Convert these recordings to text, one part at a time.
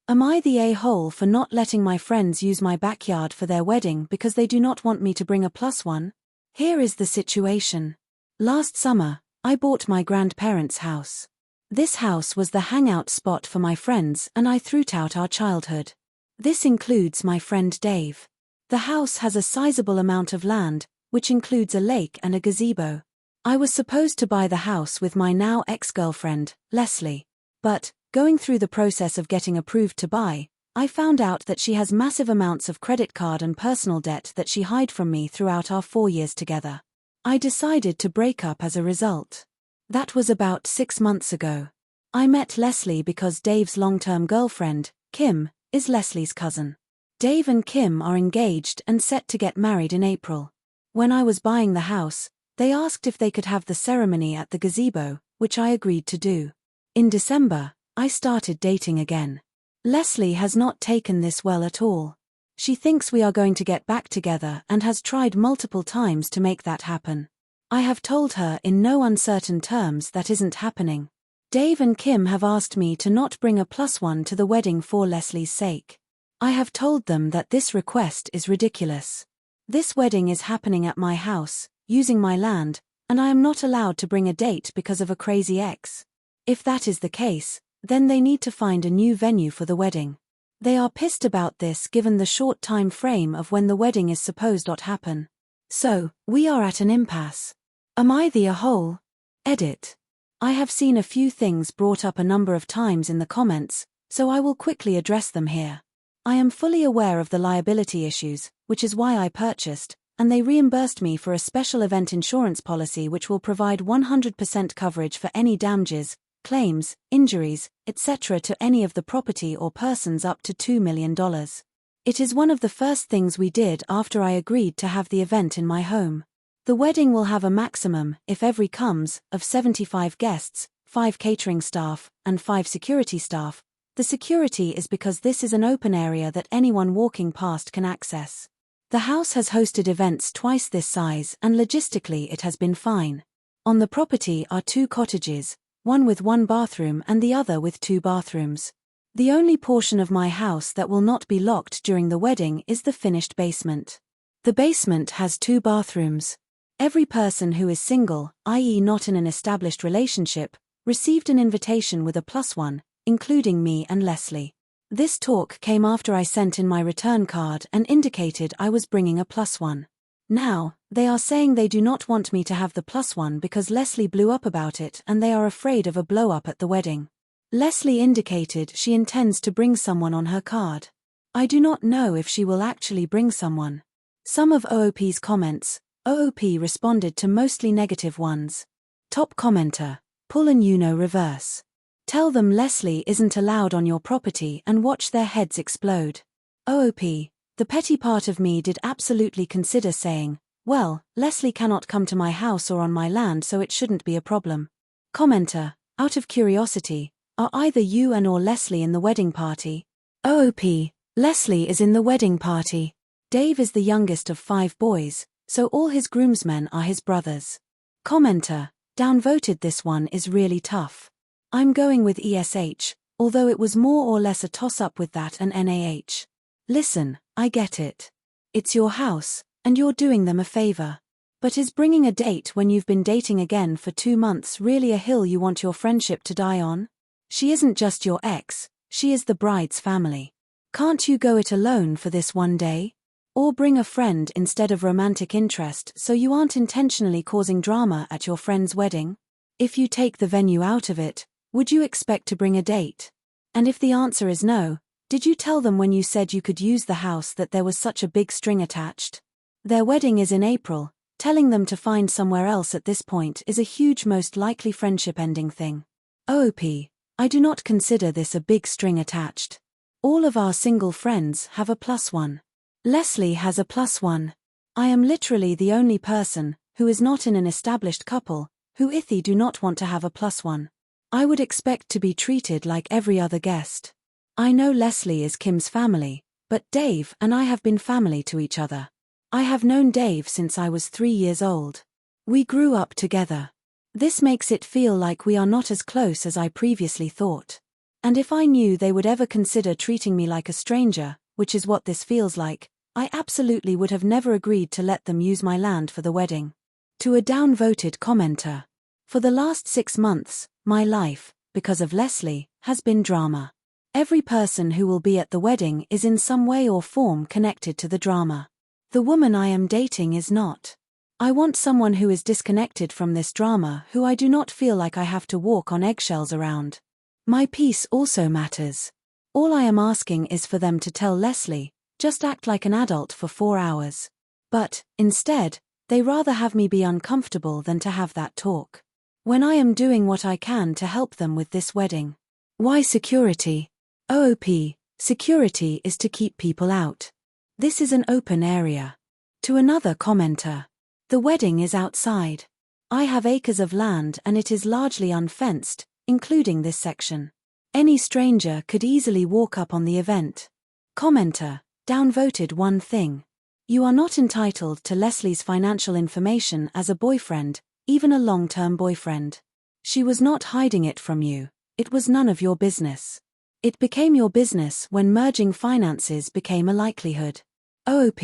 Am I the a-hole for not letting my friends use my backyard for their wedding because they do not want me to bring a +1? Here is the situation. Last summer, I bought my grandparents' house. This house was the hangout spot for my friends and I threw out our childhood. This includes my friend Dave. The house has a sizable amount of land, which includes a lake and a gazebo. I was supposed to buy the house with my now ex-girlfriend, Leslie. But, going through the process of getting approved to buy, I found out that she has massive amounts of credit card and personal debt that she hid from me throughout our 4 years together. I decided to break up as a result. That was about 6 months ago. I met Leslie because Dave's long-term girlfriend, Kim, is Leslie's cousin. Dave and Kim are engaged and set to get married in April. When I was buying the house, they asked if they could have the ceremony at the gazebo, which I agreed to do. In December, I started dating again. Leslie has not taken this well at all. She thinks we are going to get back together and has tried multiple times to make that happen. I have told her in no uncertain terms that isn't happening. Dave and Kim have asked me to not bring a +1 to the wedding for Leslie's sake. I have told them that this request is ridiculous. This wedding is happening at my house, using my land, and I am not allowed to bring a date because of a crazy ex. If that is the case, then they need to find a new venue for the wedding. They are pissed about this given the short time frame of when the wedding is supposed to happen. So, we are at an impasse. Am I the a-hole? Edit. I have seen a few things brought up a number of times in the comments, so I will quickly address them here. I am fully aware of the liability issues, which is why I purchased, and they reimbursed me for a special event insurance policy which will provide 100% coverage for any damages, claims, injuries, etc. to any of the property or persons up to $2 million. It is one of the first things we did after I agreed to have the event in my home. The wedding will have a maximum, if every comes, of 75 guests, 5 catering staff, and 5 security staff. The security is because this is an open area that anyone walking past can access. The house has hosted events twice this size and logistically it has been fine. On the property are 2 cottages, one with 1 bathroom and the other with 2 bathrooms. The only portion of my house that will not be locked during the wedding is the finished basement. The basement has 2 bathrooms. Every person who is single, i.e. not in an established relationship, received an invitation with a +1, including me and Leslie. This talk came after I sent in my return card and indicated I was bringing a +1. Now, they are saying they do not want me to have the +1 because Leslie blew up about it and they are afraid of a blow-up at the wedding. Leslie indicated she intends to bring someone on her card. I do not know if she will actually bring someone. Some of OOP's comments, OOP responded to mostly negative ones. Top commenter, pull an reverse. Tell them Leslie isn't allowed on your property and watch their heads explode. OOP, the petty part of me did absolutely consider saying, well, Leslie cannot come to my house or on my land so it shouldn't be a problem. Commenter, out of curiosity, are either you and or Leslie in the wedding party? OOP, Leslie is in the wedding party. Dave is the youngest of 5 boys, so all his groomsmen are his brothers. Commenter, downvoted this one is really tough. I'm going with ESH, although it was more or less a toss-up with that and NAH. Listen, I get it. It's your house, and you're doing them a favor. But is bringing a date when you've been dating again for 2 months really a hill you want your friendship to die on? She isn't just your ex, she is the bride's family. Can't you go it alone for this one day? Or bring a friend instead of romantic interest so you aren't intentionally causing drama at your friend's wedding? If you take the venue out of it, would you expect to bring a date? And if the answer is no, did you tell them when you said you could use the house that there was such a big string attached? Their wedding is in April, telling them to find somewhere else at this point is a huge most likely friendship ending thing. OOP, I do not consider this a big string attached. All of our single friends have a +1. Leslie has a +1. I am literally the only person, who is not in an established couple, who do not want to have a +1. I would expect to be treated like every other guest. I know Leslie is Kim's family, but Dave and I have been family to each other. I have known Dave since I was 3 years old. We grew up together. This makes it feel like we are not as close as I previously thought. And if I knew they would ever consider treating me like a stranger, which is what this feels like, I absolutely would have never agreed to let them use my land for the wedding. To a downvoted commenter. For the last 6 months, my life, because of Leslie, has been drama. Every person who will be at the wedding is in some way or form connected to the drama. The woman I am dating is not. I want someone who is disconnected from this drama, who I do not feel like I have to walk on eggshells around. My peace also matters. All I am asking is for them to tell Leslie, just act like an adult for 4 hours. But, instead, they rather have me be uncomfortable than to have that talk. When I am doing what I can to help them with this wedding. Why security? OOP, security is to keep people out. This is an open area. To another commenter. The wedding is outside. I have acres of land and it is largely unfenced, including this section. Any stranger could easily walk up on the event. Commenter, downvoted one thing. You are not entitled to Leslie's financial information as a boyfriend, even a long-term boyfriend. She was not hiding it from you. It was none of your business. It became your business when merging finances became a likelihood. OOP,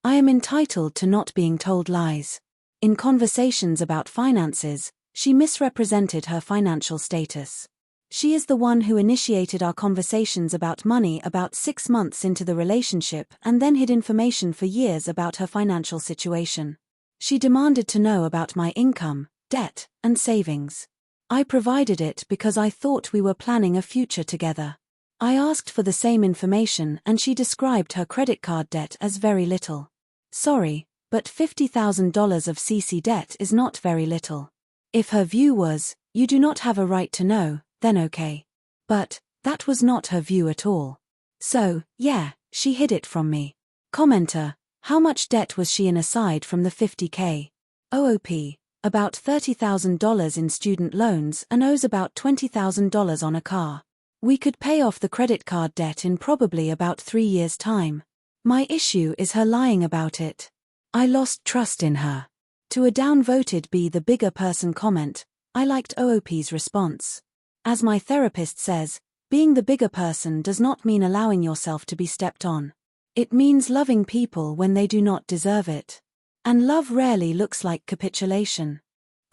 I am entitled to not being told lies. In conversations about finances, she misrepresented her financial status. She is the one who initiated our conversations about money about 6 months into the relationship and then hid information for years about her financial situation. She demanded to know about my income, debt, and savings. I provided it because I thought we were planning a future together. I asked for the same information and she described her credit card debt as very little. Sorry, but $50,000 of CC debt is not very little. If her view was, you do not have a right to know, then okay. But, that was not her view at all. So, yeah, she hid it from me. Commenter, how much debt was she in aside from the $50K? OOP, about $30,000 in student loans and owes about $20,000 on a car. We could pay off the credit card debt in probably about 3 years' time. My issue is her lying about it. I lost trust in her. To a downvoted be the bigger person comment, I liked OOP's response. As my therapist says, being the bigger person does not mean allowing yourself to be stepped on. It means loving people when they do not deserve it. And love rarely looks like capitulation.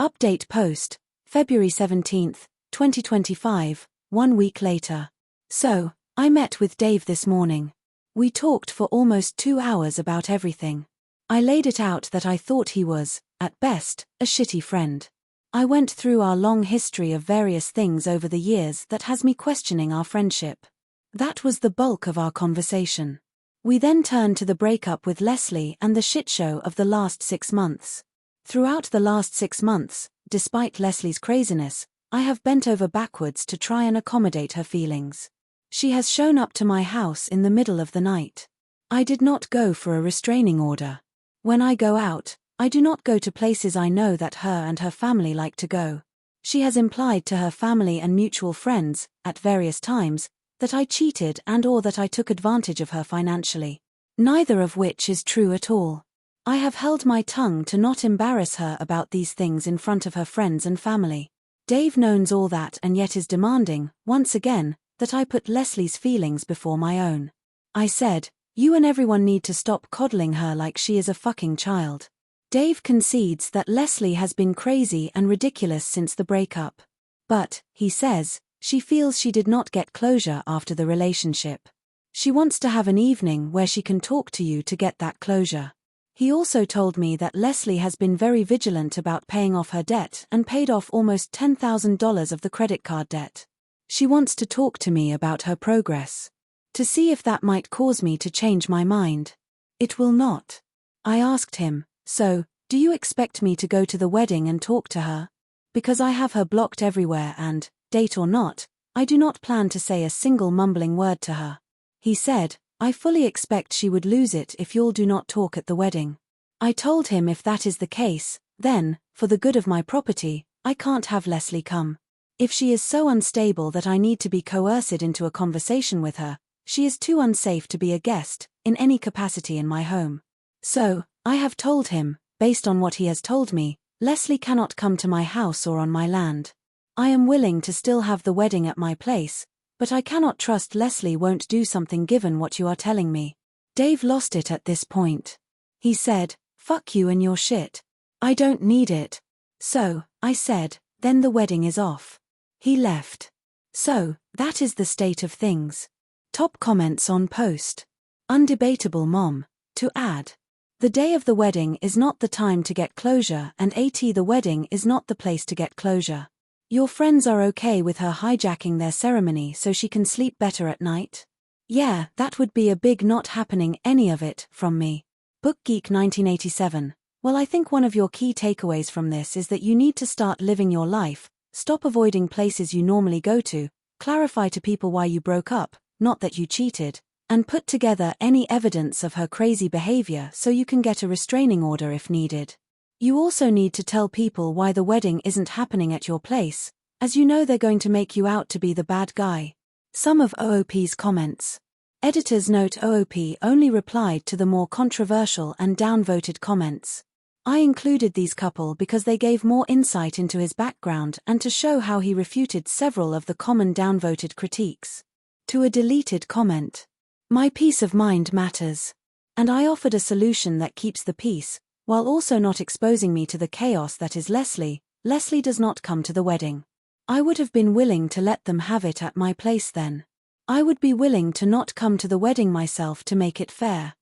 Update post, February 17, 2025, 1 week later. So, I met with Dave this morning. We talked for almost 2 hours about everything. I laid it out that I thought he was, at best, a shitty friend. I went through our long history of various things over the years that has me questioning our friendship. That was the bulk of our conversation. We then turned to the breakup with Leslie and the shitshow of the last 6 months. Throughout the last 6 months, despite Leslie's craziness, I have bent over backwards to try and accommodate her feelings. She has shown up to my house in the middle of the night. I did not go for a restraining order. When I go out, I do not go to places I know that her and her family like to go. She has implied to her family and mutual friends, at various times, that I cheated and/or that I took advantage of her financially. Neither of which is true at all. I have held my tongue to not embarrass her about these things in front of her friends and family. Dave knows all that and yet is demanding, once again, that I put Leslie's feelings before my own. I said, you and everyone need to stop coddling her like she is a fucking child. Dave concedes that Leslie has been crazy and ridiculous since the breakup. But, he says, she feels she did not get closure after the relationship. She wants to have an evening where she can talk to you to get that closure. He also told me that Leslie has been very vigilant about paying off her debt and paid off almost $10,000 of the credit card debt. She wants to talk to me about her progress. To see if that might cause me to change my mind. It will not. I asked him, so, do you expect me to go to the wedding and talk to her? Because I have her blocked everywhere and, date or not, I do not plan to say a single mumbling word to her. He said, I fully expect she would lose it if y'all do not talk at the wedding. I told him if that is the case, then, for the good of my property, I can't have Leslie come. If she is so unstable that I need to be coerced into a conversation with her, she is too unsafe to be a guest, in any capacity in my home. So, I have told him, based on what he has told me, Leslie cannot come to my house or on my land. I am willing to still have the wedding at my place, But I cannot trust Leslie won't do something given what you are telling me. Dave lost it at this point. He said, "Fuck you and your shit. I don't need it." So, I said, "Then the wedding is off." He left. So, that is the state of things. Top comments on post. Undebatable mom. To add. The day of the wedding is not the time to get closure, and the wedding is not the place to get closure. Your friends are okay with her hijacking their ceremony so she can sleep better at night? Yeah, that would be a big not happening any of it from me. BookGeek 1987. Well, I think one of your key takeaways from this is that you need to start living your life, stop avoiding places you normally go to, clarify to people why you broke up, not that you cheated, and put together any evidence of her crazy behavior so you can get a restraining order if needed. You also need to tell people why the wedding isn't happening at your place, as you know they're going to make you out to be the bad guy. Some of OOP's comments. Editor's note: OOP only replied to the more controversial and downvoted comments. I included these couple because they gave more insight into his background and to show how he refuted several of the common downvoted critiques. To a deleted comment. My peace of mind matters. And I offered a solution that keeps the peace, while also not exposing me to the chaos that is Leslie. Leslie does not come to the wedding. I would have been willing to let them have it at my place then. I would be willing to not come to the wedding myself to make it fair.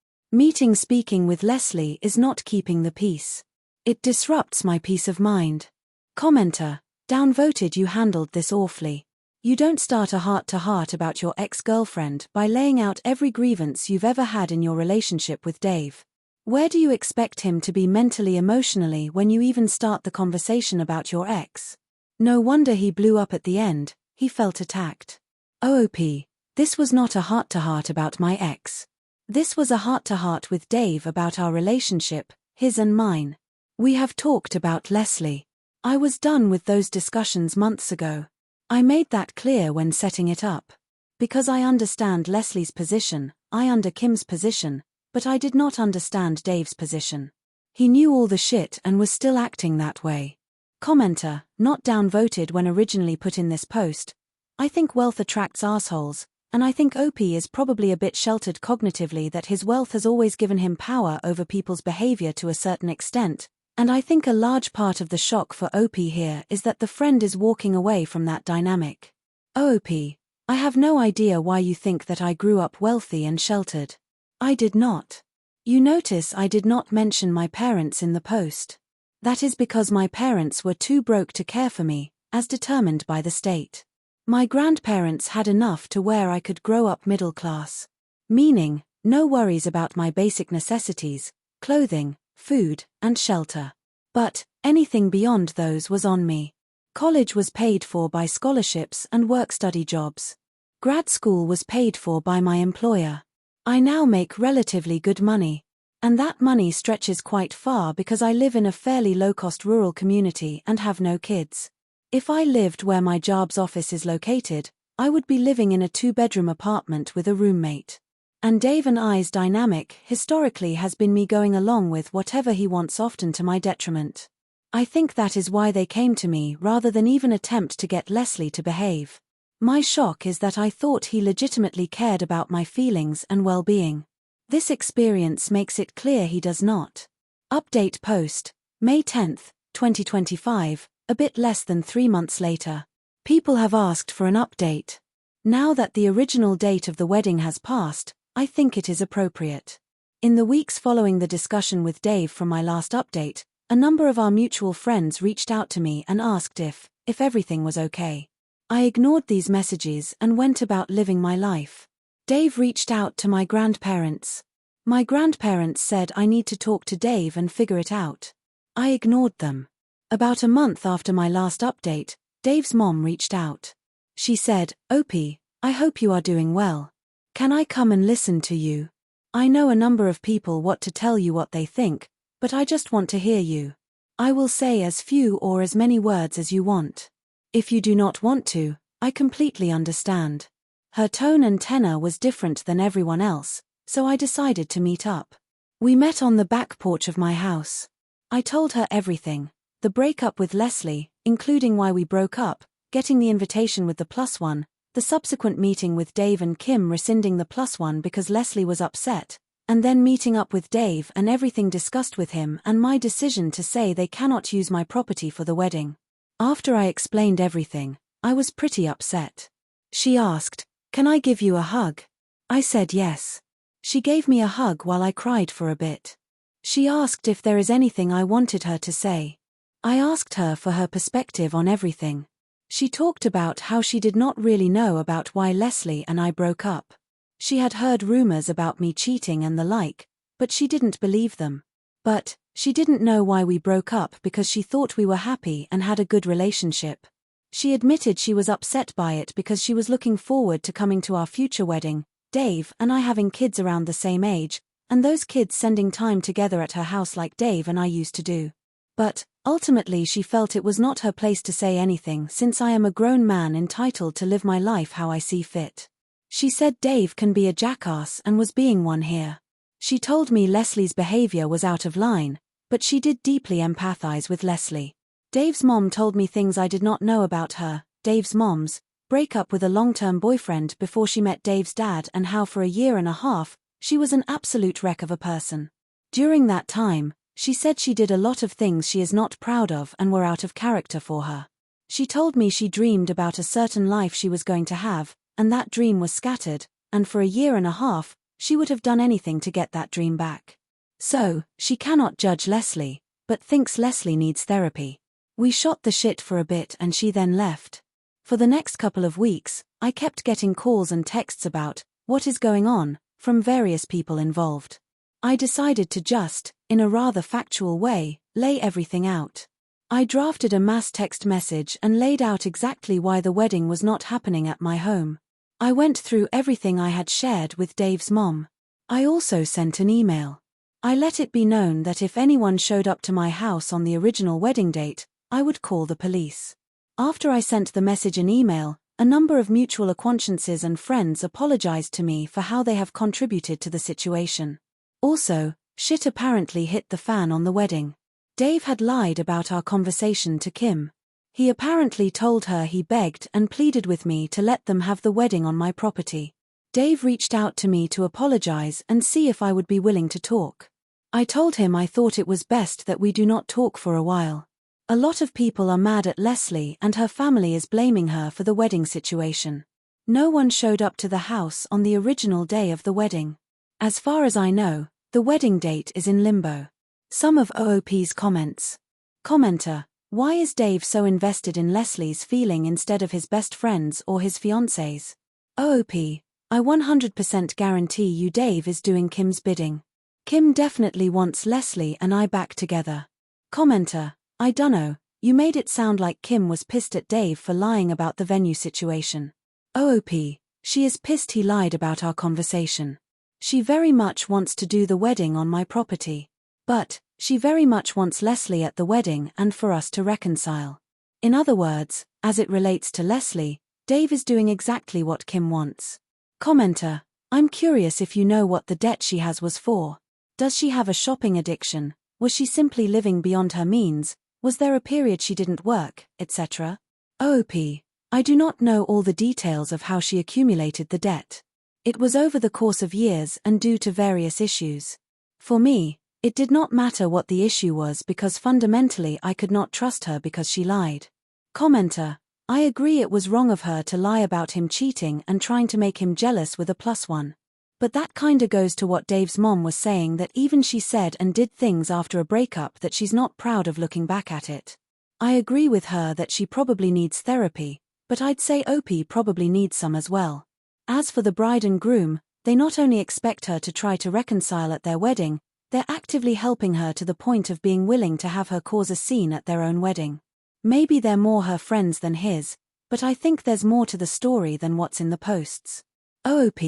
Speaking with Leslie is not keeping the peace. It disrupts my peace of mind. Commenter. Downvoted: you handled this awfully. You don't start a heart-to-heart about your ex-girlfriend by laying out every grievance you've ever had in your relationship with Dave. Where do you expect him to be mentally, emotionally when you even start the conversation about your ex? No wonder he blew up at the end, he felt attacked. OOP. This was not a heart-to-heart about my ex. This was a heart-to-heart with Dave about our relationship, his and mine. We have talked about Leslie. I was done with those discussions months ago. I made that clear when setting it up. Because I understand Leslie's position, I under Kim's position, but I did not understand Dave's position. He knew all the shit and was still acting that way. Commenter. Not downvoted when originally put in this post. I think wealth attracts assholes, and I think OP is probably a bit sheltered cognitively that his wealth has always given him power over people's behavior to a certain extent. And I think a large part of the shock for OP here is that the friend is walking away from that dynamic. OP. I have no idea why you think that I grew up wealthy and sheltered. I did not. You notice I did not mention my parents in the post. That is because my parents were too broke to care for me, as determined by the state. My grandparents had enough to where I could grow up middle class. Meaning, no worries about my basic necessities, clothing, food, and shelter. But anything beyond those was on me. College was paid for by scholarships and work-study jobs. Grad school was paid for by my employer. I now make relatively good money. And that money stretches quite far because I live in a fairly low-cost rural community and have no kids. If I lived where my job's office is located, I would be living in a 2-bedroom apartment with a roommate. And Dave and I's dynamic, historically, has been me going along with whatever he wants, often to my detriment. I think that is why they came to me rather than even attempt to get Leslie to behave. My shock is that I thought he legitimately cared about my feelings and well-being. This experience makes it clear he does not. Update post. May 10, 2025, a bit less than 3 months later. People have asked for an update. Now that the original date of the wedding has passed, I think it is appropriate. In the weeks following the discussion with Dave from my last update, a number of our mutual friends reached out to me and asked if everything was okay. I ignored these messages and went about living my life. Dave reached out to my grandparents. My grandparents said I need to talk to Dave and figure it out. I ignored them. About a month after my last update, Dave's mom reached out. She said, "Opie, I hope you are doing well. Can I come and listen to you? I know a number of people want to tell you what they think, but I just want to hear you. I will say as few or as many words as you want. If you do not want to, I completely understand." Her tone and tenor was different than everyone else, so I decided to meet up. We met on the back porch of my house. I told her everything, the breakup with Leslie, including why we broke up, getting the invitation with the +1, the subsequent meeting with Dave and Kim rescinding the +1 because Leslie was upset, and then meeting up with Dave and everything discussed with him and my decision to say they cannot use my property for the wedding. After I explained everything, I was pretty upset. She asked, "Can I give you a hug?" I said yes. She gave me a hug while I cried for a bit. She asked if there is anything I wanted her to say. I asked her for her perspective on everything. She talked about how she did not really know about why Leslie and I broke up. She had heard rumors about me cheating and the like, but she didn't believe them. But she didn't know why we broke up because she thought we were happy and had a good relationship. She admitted she was upset by it because she was looking forward to coming to our future wedding, Dave and I having kids around the same age, and those kids spending time together at her house like Dave and I used to do. But ultimately she felt it was not her place to say anything since I am a grown man entitled to live my life how I see fit. She said Dave can be a jackass and was being one here. She told me Leslie's behavior was out of line, but she did deeply empathize with Leslie. Dave's mom told me things I did not know about her, Dave's mom's breakup with a long-term boyfriend before she met Dave's dad and how for a year and a half, she was an absolute wreck of a person. During that time, she said she did a lot of things she is not proud of and were out of character for her. She told me she dreamed about a certain life she was going to have, and that dream was scattered, and for a year and a half, she would have done anything to get that dream back. So, she cannot judge Leslie, but thinks Leslie needs therapy. We shot the shit for a bit and she then left. For the next couple of weeks, I kept getting calls and texts about what is going on from various people involved. I decided to just, in a rather factual way, lay everything out. I drafted a mass text message and laid out exactly why the wedding was not happening at my home. I went through everything I had shared with Dave's mom. I also sent an email. I let it be known that if anyone showed up to my house on the original wedding date, I would call the police. After I sent the message and email, a number of mutual acquaintances and friends apologized to me for how they have contributed to the situation. Also, shit apparently hit the fan on the wedding. Dave had lied about our conversation to Kim. He apparently told her he begged and pleaded with me to let them have the wedding on my property. Dave reached out to me to apologize and see if I would be willing to talk. I told him I thought it was best that we do not talk for a while. A lot of people are mad at Leslie and her family is blaming her for the wedding situation. No one showed up to the house on the original day of the wedding. As far as I know, the wedding date is in limbo. Some of OOP's comments. Commenter: why is Dave so invested in Leslie's feeling instead of his best friend's or his fiancé's? OOP: I 100% guarantee you Dave is doing Kim's bidding. Kim definitely wants Leslie and I back together. Commenter: I dunno, you made it sound like Kim was pissed at Dave for lying about the venue situation. OOP: she is pissed he lied about our conversation. She very much wants to do the wedding on my property. But she very much wants Leslie at the wedding and for us to reconcile. In other words, as it relates to Leslie, Dave is doing exactly what Kim wants. Commenter: I'm curious if you know what the debt she has was for. Does she have a shopping addiction? Was she simply living beyond her means? Was there a period she didn't work, etc.? OOP: I do not know all the details of how she accumulated the debt. It was over the course of years and due to various issues. For me, it did not matter what the issue was because fundamentally I could not trust her because she lied. Commenter: I agree it was wrong of her to lie about him cheating and trying to make him jealous with a +1. But that kinda goes to what Dave's mom was saying, that even she said and did things after a breakup that she's not proud of looking back at it. I agree with her that she probably needs therapy, but I'd say OP probably needs some as well. As for the bride and groom, they not only expect her to try to reconcile at their wedding, they're actively helping her to the point of being willing to have her cause a scene at their own wedding. Maybe they're more her friends than his, but I think there's more to the story than what's in the posts. OOP: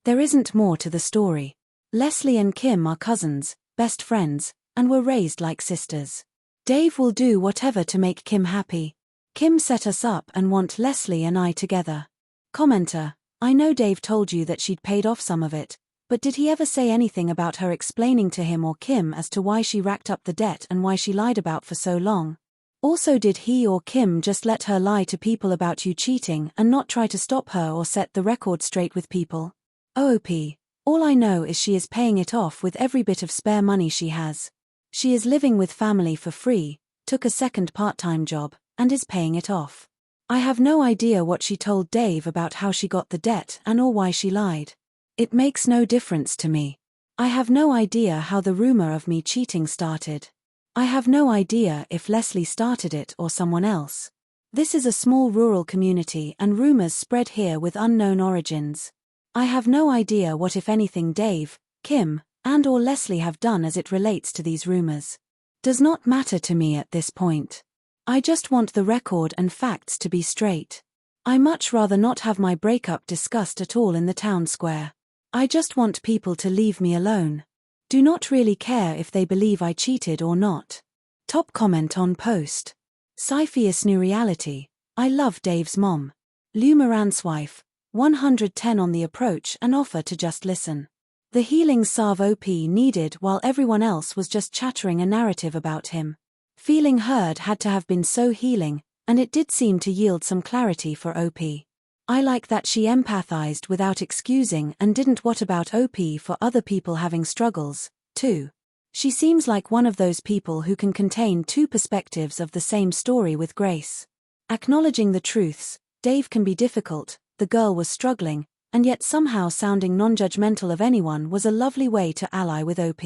there isn't more to the story. Leslie and Kim are cousins, best friends, and were raised like sisters. Dave will do whatever to make Kim happy. Kim set us up and want Leslie and I together. Commenter: I know Dave told you that she'd paid off some of it, but did he ever say anything about her explaining to him or Kim as to why she racked up the debt and why she lied about for so long? Also, did he or Kim just let her lie to people about you cheating and not try to stop her or set the record straight with people? OOP. All I know is she is paying it off with every bit of spare money she has. She is living with family for free, took a second part-time job, and is paying it off. I have no idea what she told Dave about how she got the debt and or why she lied. It makes no difference to me. I have no idea how the rumor of me cheating started. I have no idea if Leslie started it or someone else. This is a small rural community and rumors spread here with unknown origins. I have no idea what, if anything, Dave, Kim, and or Leslie have done as it relates to these rumors. Does not matter to me at this point. I just want the record and facts to be straight. I much rather not have my breakup discussed at all in the town square. I just want people to leave me alone. Do not really care if they believe I cheated or not. Top comment on post. Sci-fi new reality. I love Dave's mom. Lou Moran's wife. 110 on the approach and offer to just listen. The healing salve OP needed while everyone else was just chattering a narrative about him. Feeling heard had to have been so healing, and it did seem to yield some clarity for OP. I like that she empathized without excusing and didn't what about OP for other people having struggles, too. She seems like one of those people who can contain two perspectives of the same story with grace. Acknowledging the truths, Dave can be difficult, the girl was struggling, and yet somehow sounding non-judgmental of anyone was a lovely way to ally with OP.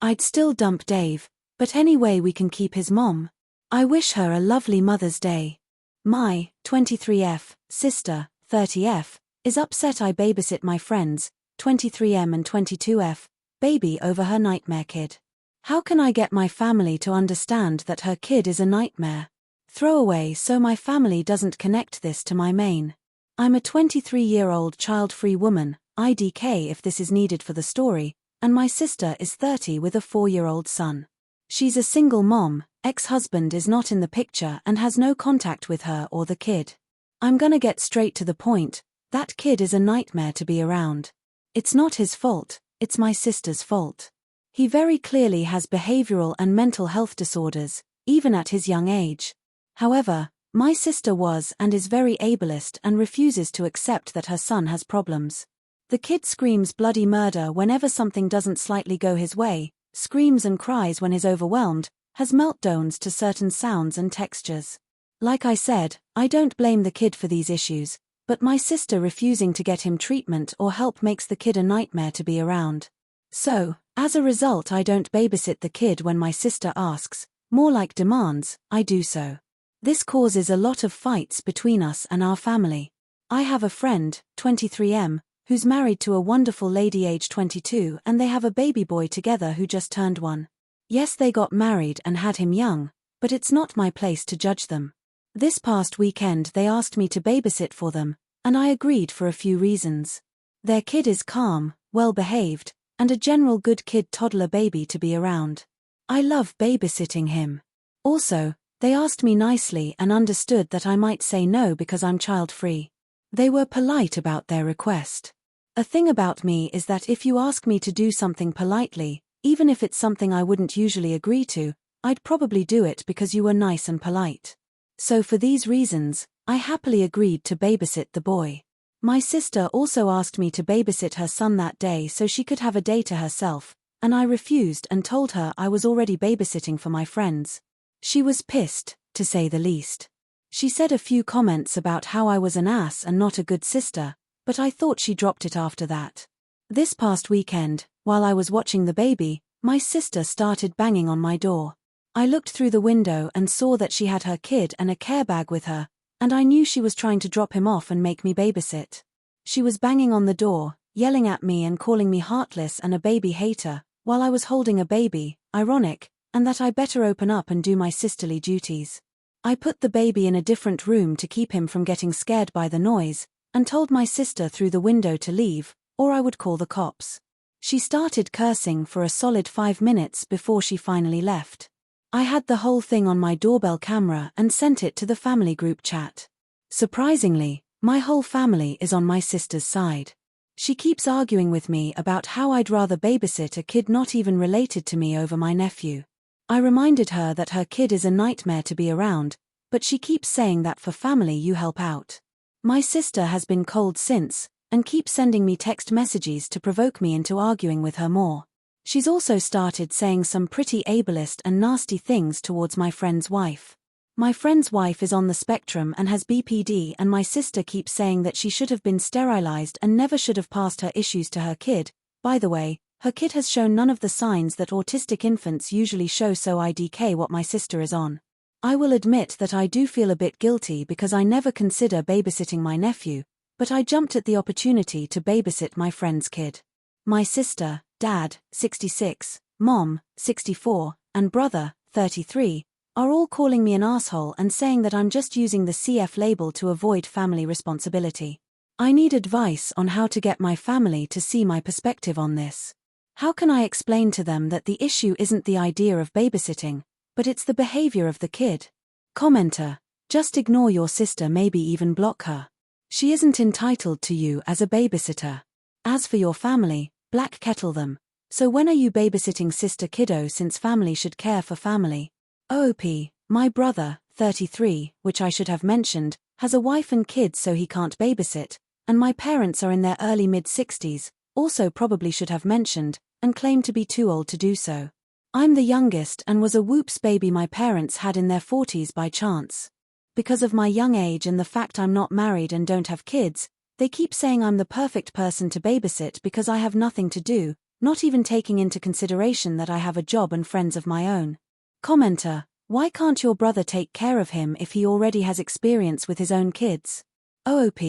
I'd still dump Dave, but any way we can keep his mom. I wish her a lovely Mother's Day. My 23F sister, 30F, is upset I babysit my friends, 23M and 22F, baby over her nightmare kid. How can I get my family to understand that her kid is a nightmare? Throwaway so my family doesn't connect this to my main. I'm a 23-year-old child-free woman, IDK if this is needed for the story, and my sister is 30 with a 4-year-old son. She's a single mom, ex-husband is not in the picture and has no contact with her or the kid. I'm gonna get straight to the point, that kid is a nightmare to be around. It's not his fault, it's my sister's fault. He very clearly has behavioral and mental health disorders, even at his young age. However, my sister was and is very ableist and refuses to accept that her son has problems. The kid screams bloody murder whenever something doesn't slightly go his way, screams and cries when he's overwhelmed, has meltdowns to certain sounds and textures. Like I said, I don't blame the kid for these issues, but my sister refusing to get him treatment or help makes the kid a nightmare to be around. So, as a result, I don't babysit the kid when my sister asks, more like demands, I do so. This causes a lot of fights between us and our family. I have a friend, 23M, who's married to a wonderful lady age 22 and they have a baby boy together who just turned 1. Yes, they got married and had him young, but it's not my place to judge them. This past weekend they asked me to babysit for them, and I agreed for a few reasons. Their kid is calm, well-behaved, and a general good kid toddler baby to be around. I love babysitting him. Also, they asked me nicely and understood that I might say no because I'm child-free. They were polite about their request. A thing about me is that if you ask me to do something politely, even if it's something I wouldn't usually agree to, I'd probably do it because you were nice and polite. So for these reasons, I happily agreed to babysit the boy. My sister also asked me to babysit her son that day so she could have a day to herself, and I refused and told her I was already babysitting for my friends. She was pissed, to say the least. She said a few comments about how I was an ass and not a good sister, but I thought she dropped it after that. This past weekend, while I was watching the baby, my sister started banging on my door. I looked through the window and saw that she had her kid and a care bag with her, and I knew she was trying to drop him off and make me babysit. She was banging on the door, yelling at me and calling me heartless and a baby hater, while I was holding a baby, ironic, and that I better open up and do my sisterly duties. I put the baby in a different room to keep him from getting scared by the noise, and told my sister through the window to leave, or I would call the cops. She started cursing for a solid 5 minutes before she finally left. I had the whole thing on my doorbell camera and sent it to the family group chat. Surprisingly, my whole family is on my sister's side. She keeps arguing with me about how I'd rather babysit a kid not even related to me over my nephew. I reminded her that her kid is a nightmare to be around, but she keeps saying that for family you help out. My sister has been cold since, and keeps sending me text messages to provoke me into arguing with her more. She's also started saying some pretty ableist and nasty things towards my friend's wife. My friend's wife is on the spectrum and has BPD, and my sister keeps saying that she should have been sterilized and never should have passed her issues to her kid. By the way, her kid has shown none of the signs that autistic infants usually show, so IDK what my sister is on. I will admit that I do feel a bit guilty because I never consider babysitting my nephew, but I jumped at the opportunity to babysit my friend's kid. My sister, dad, 66, mom, 64, and brother, 33, are all calling me an asshole and saying that I'm just using the CF label to avoid family responsibility. I need advice on how to get my family to see my perspective on this. How can I explain to them that the issue isn't the idea of babysitting, but it's the behavior of the kid? Commenter: just ignore your sister, maybe even block her. She isn't entitled to you as a babysitter. As for your family, black kettle them. So when are you babysitting sister kiddo, since family should care for family? OP: my brother, 33, which I should have mentioned, has a wife and kids, so he can't babysit, and my parents are in their early mid-60s, also probably should have mentioned, and claim to be too old to do so. I'm the youngest and was a whoops baby my parents had in their 40s by chance. Because of my young age and the fact I'm not married and don't have kids, they keep saying I'm the perfect person to babysit because I have nothing to do, not even taking into consideration that I have a job and friends of my own. Commenter: why can't your brother take care of him if he already has experience with his own kids? OOP: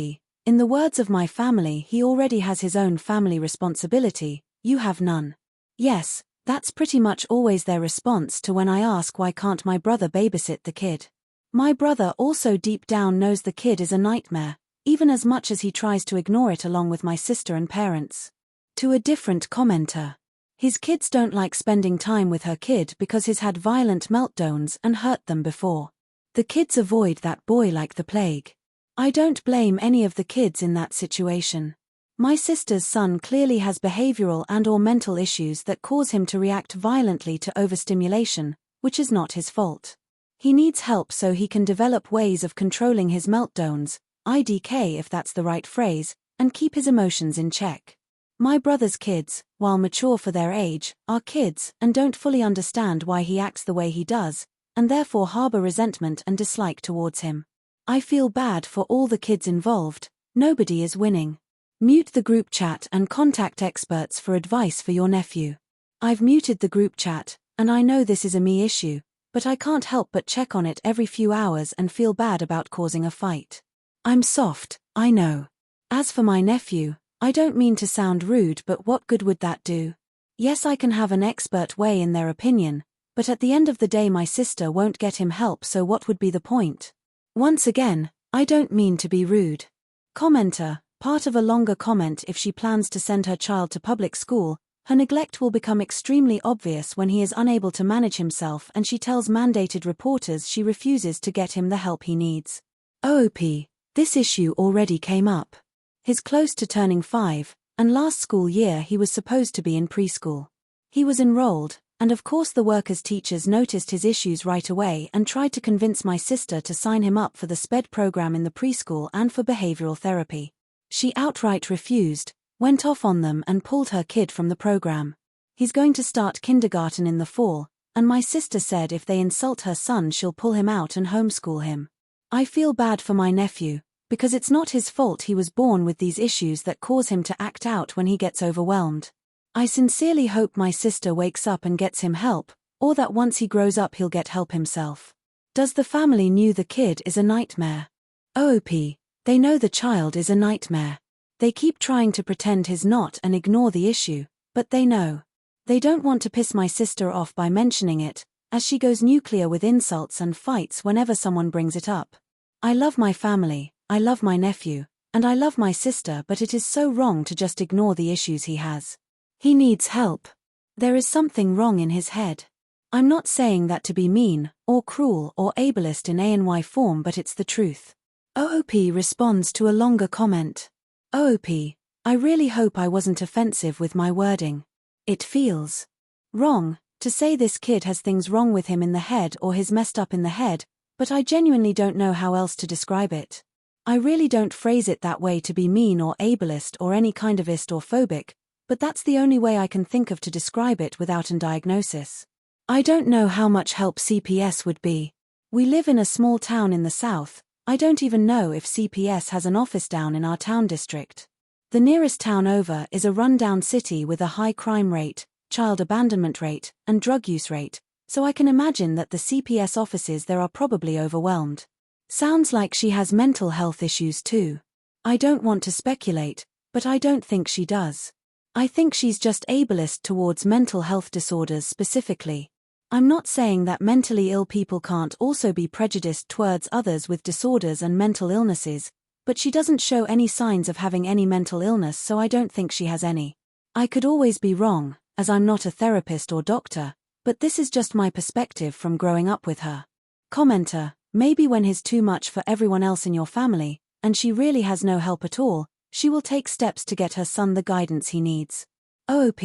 in the words of my family, he already has his own family responsibility, you have none. Yes, that's pretty much always their response to when I ask why can't my brother babysit the kid. My brother also deep down knows the kid is a nightmare, even as much as he tries to ignore it along with my sister and parents. To a different commenter: his kids don't like spending time with her kid because he's had violent meltdowns and hurt them before. The kids avoid that boy like the plague. I don't blame any of the kids in that situation. My sister's son clearly has behavioral and/or mental issues that cause him to react violently to overstimulation, which is not his fault. He needs help so he can develop ways of controlling his meltdowns, IDK if that's the right phrase, and keep his emotions in check. My brother's kids, while mature for their age, are kids and don't fully understand why he acts the way he does, and therefore harbor resentment and dislike towards him. I feel bad for all the kids involved. Nobody is winning. Mute the group chat and contact experts for advice for your nephew. I've muted the group chat, and I know this is a me issue, but I can't help but check on it every few hours and feel bad about causing a fight. I'm soft, I know. As for my nephew, I don't mean to sound rude, but what good would that do? Yes, I can have an expert weigh in their opinion, but at the end of the day my sister won't get him help, so what would be the point? Once again, I don't mean to be rude. Commenter: part of a longer comment: if she plans to send her child to public school, her neglect will become extremely obvious when he is unable to manage himself and she tells mandated reporters she refuses to get him the help he needs. OOP: this issue already came up. He's close to turning 5, and last school year he was supposed to be in preschool. He was enrolled, and of course the workers' teachers noticed his issues right away and tried to convince my sister to sign him up for the SPED program in the preschool and for behavioral therapy. She outright refused, went off on them and pulled her kid from the program. He's going to start kindergarten in the fall, and my sister said if they insult her son she'll pull him out and homeschool him. I feel bad for my nephew, because it's not his fault he was born with these issues that cause him to act out when he gets overwhelmed. I sincerely hope my sister wakes up and gets him help, or that once he grows up he'll get help himself. Does the family knew the kid is a nightmare? OOP: they know the child is a nightmare. They keep trying to pretend he's not and ignore the issue, but they know. They don't want to piss my sister off by mentioning it, as she goes nuclear with insults and fights whenever someone brings it up. I love my family, I love my nephew, and I love my sister, but it is so wrong to just ignore the issues he has. He needs help. There is something wrong in his head. I'm not saying that to be mean, or cruel, or ableist in ANY form, but it's the truth. OOP responds to a longer comment. OOP: I really hope I wasn't offensive with my wording. It feels wrong, to say this kid has things wrong with him in the head or he's messed up in the head, but I genuinely don't know how else to describe it. I really don't phrase it that way to be mean or ableist or any kind of ist or phobic, but that's the only way I can think of to describe it without a diagnosis. I don't know how much help CPS would be. We live in a small town in the south. I don't even know if CPS has an office down in our town district. The nearest town over is a rundown city with a high crime rate, child abandonment rate, and drug use rate, so I can imagine that the CPS offices there are probably overwhelmed. Sounds like she has mental health issues too. I don't want to speculate, but I don't think she does. I think she's just ableist towards mental health disorders specifically. I'm not saying that mentally ill people can't also be prejudiced towards others with disorders and mental illnesses, but she doesn't show any signs of having any mental illness, so I don't think she has any. I could always be wrong, as I'm not a therapist or doctor, but this is just my perspective from growing up with her. Commenter: maybe when he's too much for everyone else in your family, and she really has no help at all, she will take steps to get her son the guidance he needs. OOP: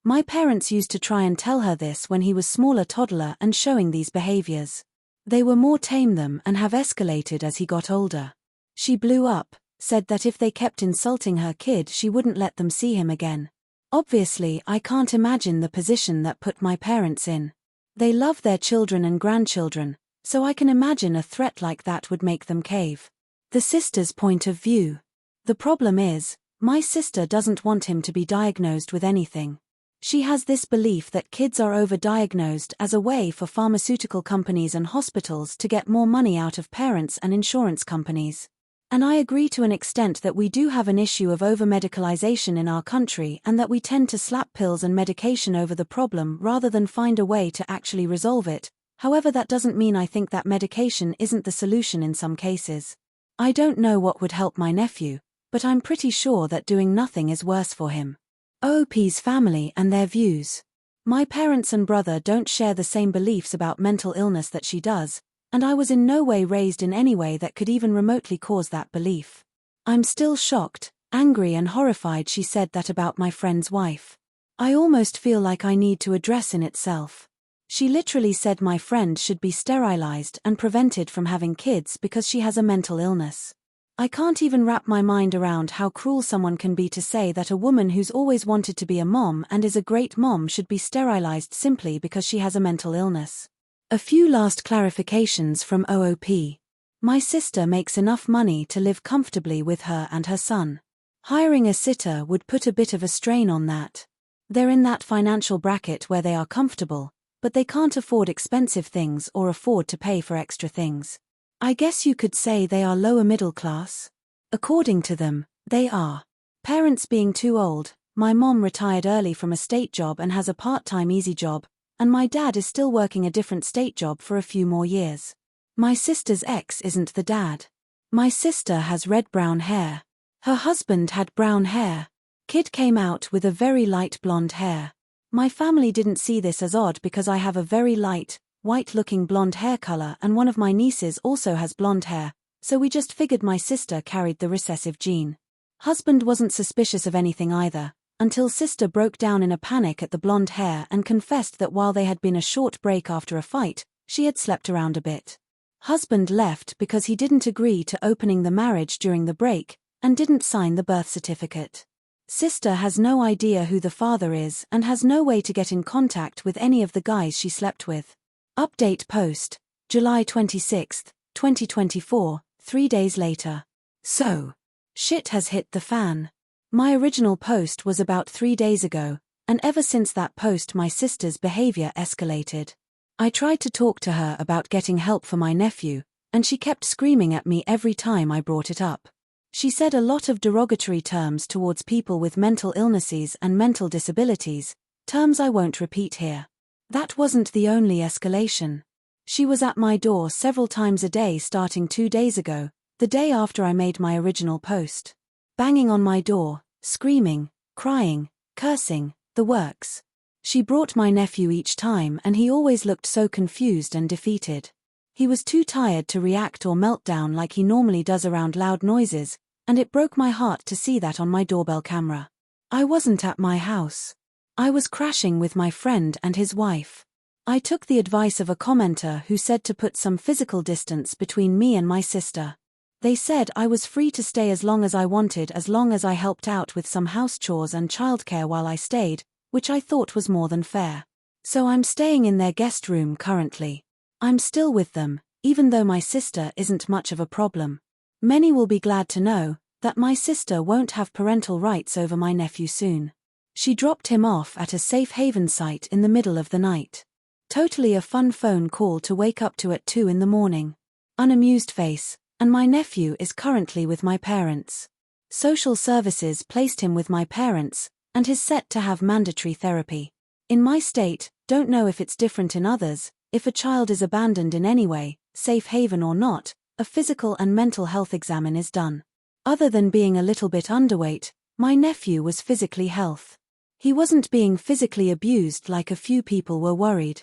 my parents used to try and tell her this when he was smaller toddler and showing these behaviors. They were more tame them and have escalated as he got older. She blew up, said that if they kept insulting her kid she wouldn't let them see him again. Obviously I can't imagine the position that put my parents in. They love their children and grandchildren, so I can imagine a threat like that would make them cave. The sister's point of view. The problem is, my sister doesn't want him to be diagnosed with anything. She has this belief that kids are overdiagnosed as a way for pharmaceutical companies and hospitals to get more money out of parents and insurance companies. And I agree to an extent that we do have an issue of over-medicalization in our country and that we tend to slap pills and medication over the problem rather than find a way to actually resolve it. However, that doesn't mean I think that medication isn't the solution in some cases. I don't know what would help my nephew, but I'm pretty sure that doing nothing is worse for him. OOP's family and their views. My parents and brother don't share the same beliefs about mental illness that she does, and I was in no way raised in any way that could even remotely cause that belief. I'm still shocked, angry and horrified she said that about my friend's wife. I almost feel like I need to address in itself. She literally said my friend should be sterilized and prevented from having kids because she has a mental illness. I can't even wrap my mind around how cruel someone can be to say that a woman who's always wanted to be a mom and is a great mom should be sterilized simply because she has a mental illness. A few last clarifications from OOP. My sister makes enough money to live comfortably with her and her son. Hiring a sitter would put a bit of a strain on that. They're in that financial bracket where they are comfortable, but they can't afford expensive things or afford to pay for extra things. I guess you could say they are lower middle class. According to them, they are. Parents being too old, my mom retired early from a state job and has a part-time easy job, and my dad is still working a different state job for a few more years. My sister's ex isn't the dad. My sister has red-brown hair. Her husband had brown hair. Kid came out with a very light blonde hair. My family didn't see this as odd because I have a very light, white-looking blonde hair color and one of my nieces also has blonde hair, so we just figured my sister carried the recessive gene. Husband wasn't suspicious of anything either, until sister broke down in a panic at the blonde hair and confessed that while they had been a short break after a fight, she had slept around a bit. Husband left because he didn't agree to opening the marriage during the break, and didn't sign the birth certificate. Sister has no idea who the father is and has no way to get in contact with any of the guys she slept with. Update post, July 26, 2024, 3 days later. So, shit has hit the fan. My original post was about 3 days ago, and ever since that post my sister's behavior escalated. I tried to talk to her about getting help for my nephew, and she kept screaming at me every time I brought it up. She said a lot of derogatory terms towards people with mental illnesses and mental disabilities, terms I won't repeat here. That wasn't the only escalation. She was at my door several times a day starting 2 days ago, the day after I made my original post. Banging on my door, screaming, crying, cursing, the works. She brought my nephew each time and he always looked so confused and defeated. He was too tired to react or melt down like he normally does around loud noises, and it broke my heart to see that on my doorbell camera. I wasn't at my house. I was crashing with my friend and his wife. I took the advice of a commenter who said to put some physical distance between me and my sister. They said I was free to stay as long as I wanted as long as I helped out with some house chores and childcare while I stayed, which I thought was more than fair. So I'm staying in their guest room currently. I'm still with them, even though my sister isn't much of a problem. Many will be glad to know that my sister won't have parental rights over my nephew soon. She dropped him off at a safe haven site in the middle of the night. Totally a fun phone call to wake up to at 2 in the morning. Unamused face, and my nephew is currently with my parents. Social services placed him with my parents, and is set to have mandatory therapy. In my state, don't know if it's different in others, if a child is abandoned in any way, safe haven or not, a physical and mental health exam is done. Other than being a little bit underweight, my nephew was physically healthy. He wasn't being physically abused like a few people were worried.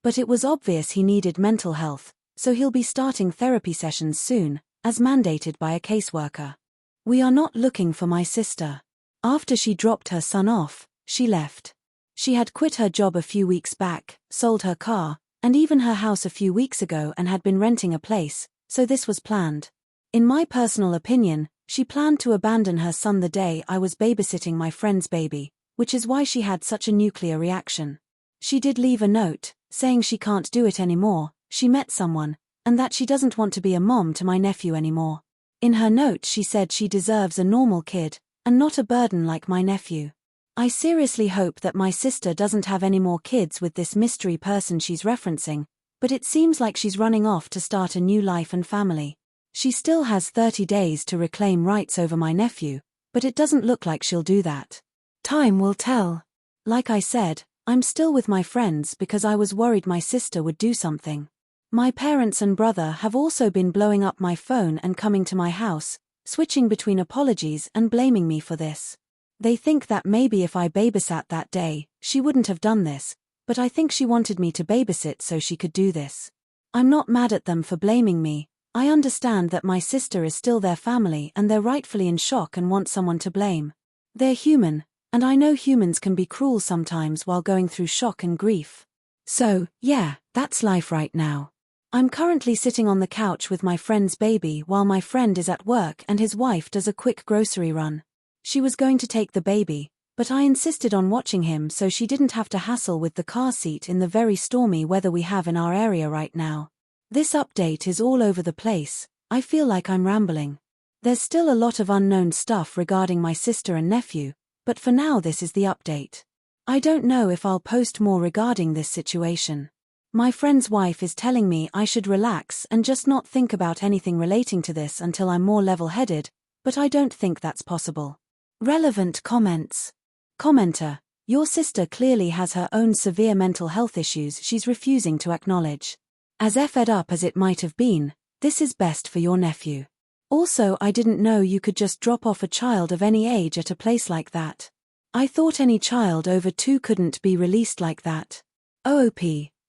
But it was obvious he needed mental health, so he'll be starting therapy sessions soon, as mandated by a caseworker. We are not looking for my sister. After she dropped her son off, she left. She had quit her job a few weeks back, sold her car, and even her house a few weeks ago and had been renting a place, so this was planned. In my personal opinion, she planned to abandon her son the day I was babysitting my friend's baby, which is why she had such a nuclear reaction. She did leave a note, saying she can't do it anymore, she met someone, and that she doesn't want to be a mom to my nephew anymore. In her note she said she deserves a normal kid, and not a burden like my nephew. I seriously hope that my sister doesn't have any more kids with this mystery person she's referencing, but it seems like she's running off to start a new life and family. She still has 30 days to reclaim rights over my nephew, but it doesn't look like she'll do that. Time will tell. Like I said, I'm still with my friends because I was worried my sister would do something. My parents and brother have also been blowing up my phone and coming to my house, switching between apologies and blaming me for this. They think that maybe if I babysat that day, she wouldn't have done this, but I think she wanted me to babysit so she could do this. I'm not mad at them for blaming me. I understand that my sister is still their family and they're rightfully in shock and want someone to blame. They're human, and I know humans can be cruel sometimes while going through shock and grief. So, yeah, that's life right now. I'm currently sitting on the couch with my friend's baby while my friend is at work and his wife does a quick grocery run. She was going to take the baby, but I insisted on watching him so she didn't have to hassle with the car seat in the very stormy weather we have in our area right now. This update is all over the place. I feel like I'm rambling. There's still a lot of unknown stuff regarding my sister and nephew, but for now this is the update. I don't know if I'll post more regarding this situation. My friend's wife is telling me I should relax and just not think about anything relating to this until I'm more level-headed, but I don't think that's possible. Relevant comments. Commenter: your sister clearly has her own severe mental health issues she's refusing to acknowledge. As effed up as it might have been, this is best for your nephew. Also, I didn't know you could just drop off a child of any age at a place like that. I thought any child over 2 couldn't be released like that. OOP,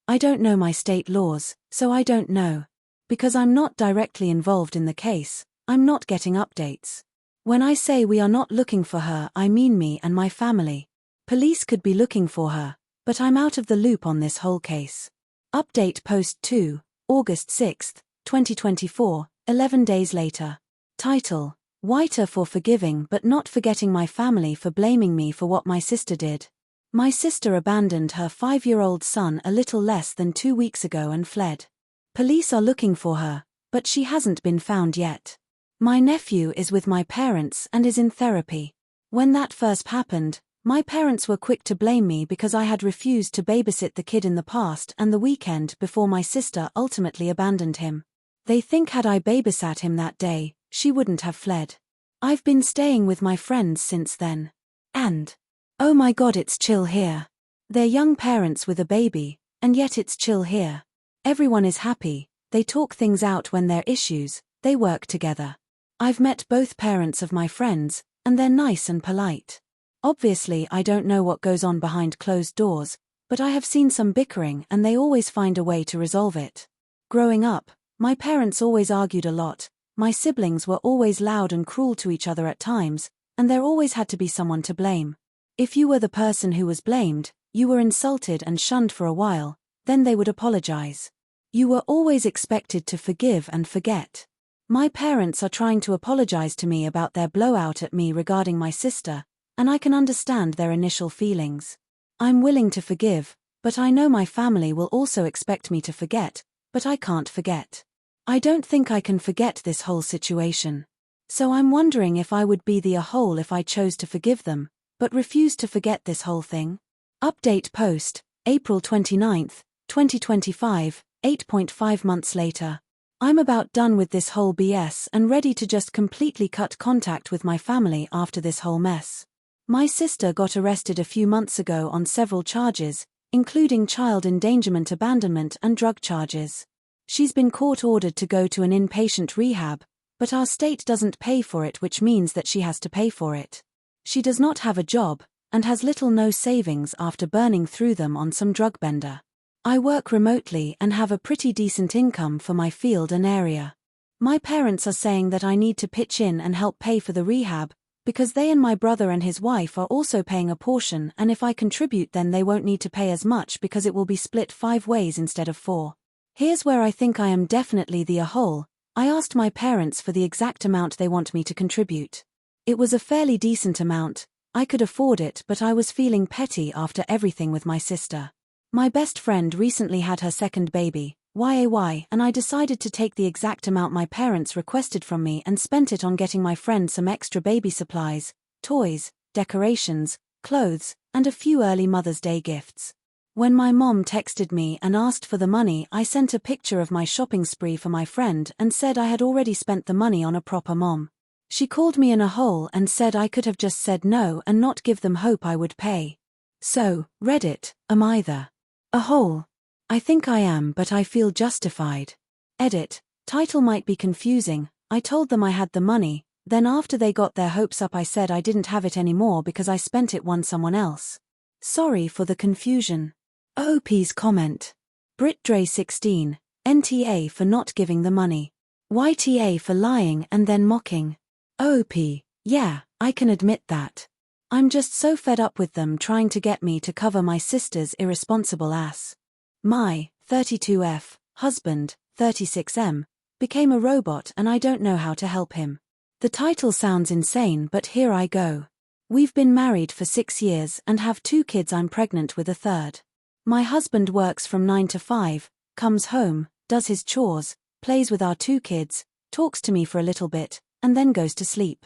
I don't know my state laws, so I don't know. Because I'm not directly involved in the case, I'm not getting updates. When I say we are not looking for her, I mean me and my family. Police could be looking for her, but I'm out of the loop on this whole case. Update post 2, August 6, 2024, 11 days later. Title: AITA for forgiving but not forgetting my family for blaming me for what my sister did. My sister abandoned her 5-year-old son a little less than 2 weeks ago and fled. Police are looking for her, but she hasn't been found yet. My nephew is with my parents and is in therapy. When that first happened, my parents were quick to blame me because I had refused to babysit the kid in the past and the weekend before my sister ultimately abandoned him. They think had I babysat him that day, she wouldn't have fled. I've been staying with my friends since then. And, oh my god, it's chill here. They're young parents with a baby, and yet it's chill here. Everyone is happy, they talk things out when there are issues, they work together. I've met both parents of my friends, and they're nice and polite. Obviously I don't know what goes on behind closed doors, but I have seen some bickering and they always find a way to resolve it. Growing up, my parents always argued a lot, my siblings were always loud and cruel to each other at times, and there always had to be someone to blame. If you were the person who was blamed, you were insulted and shunned for a while, then they would apologize. You were always expected to forgive and forget. My parents are trying to apologize to me about their blowout at me regarding my sister, and I can understand their initial feelings. I'm willing to forgive, but I know my family will also expect me to forget, but I can't forget. I don't think I can forget this whole situation. So I'm wondering if I would be the a-hole if I chose to forgive them, but refuse to forget this whole thing. Update post, April 29, 2025, 8.5 months later. I'm about done with this whole BS and ready to just completely cut contact with my family after this whole mess. My sister got arrested a few months ago on several charges, including child endangerment, abandonment, and drug charges. She's been court-ordered to go to an inpatient rehab, but our state doesn't pay for it, which means that she has to pay for it. She does not have a job, and has little no savings after burning through them on some drug bender. I work remotely and have a pretty decent income for my field and area. My parents are saying that I need to pitch in and help pay for the rehab, because they and my brother and his wife are also paying a portion, and if I contribute then they won't need to pay as much because it will be split 5 ways instead of 4. Here's where I think I am definitely the a-hole. I asked my parents for the exact amount they want me to contribute. It was a fairly decent amount, I could afford it, but I was feeling petty after everything with my sister. My best friend recently had her second baby, and I decided to take the exact amount my parents requested from me and spent it on getting my friend some extra baby supplies, toys, decorations, clothes, and a few early Mother's Day gifts. When my mom texted me and asked for the money, I sent a picture of my shopping spree for my friend and said I had already spent the money on a proper mom. She called me an a-hole and said I could have just said no and not give them hope I would pay. So, Reddit, am I the a-hole? I think I am, but I feel justified. Edit, title might be confusing. I told them I had the money, then after they got their hopes up I said I didn't have it anymore because I spent it on someone else. Sorry for the confusion. OP's comment. BritDre16, NTA for not giving the money. YTA for lying and then mocking. OP, yeah, I can admit that. I'm just so fed up with them trying to get me to cover my sister's irresponsible ass. My 32F husband, 36M, became a robot and I don't know how to help him. The title sounds insane, but here I go. We've been married for 6 years and have 2 kids. I'm pregnant with a third. My husband works from 9 to 5, comes home, does his chores, plays with our 2 kids, talks to me for a little bit, and then goes to sleep.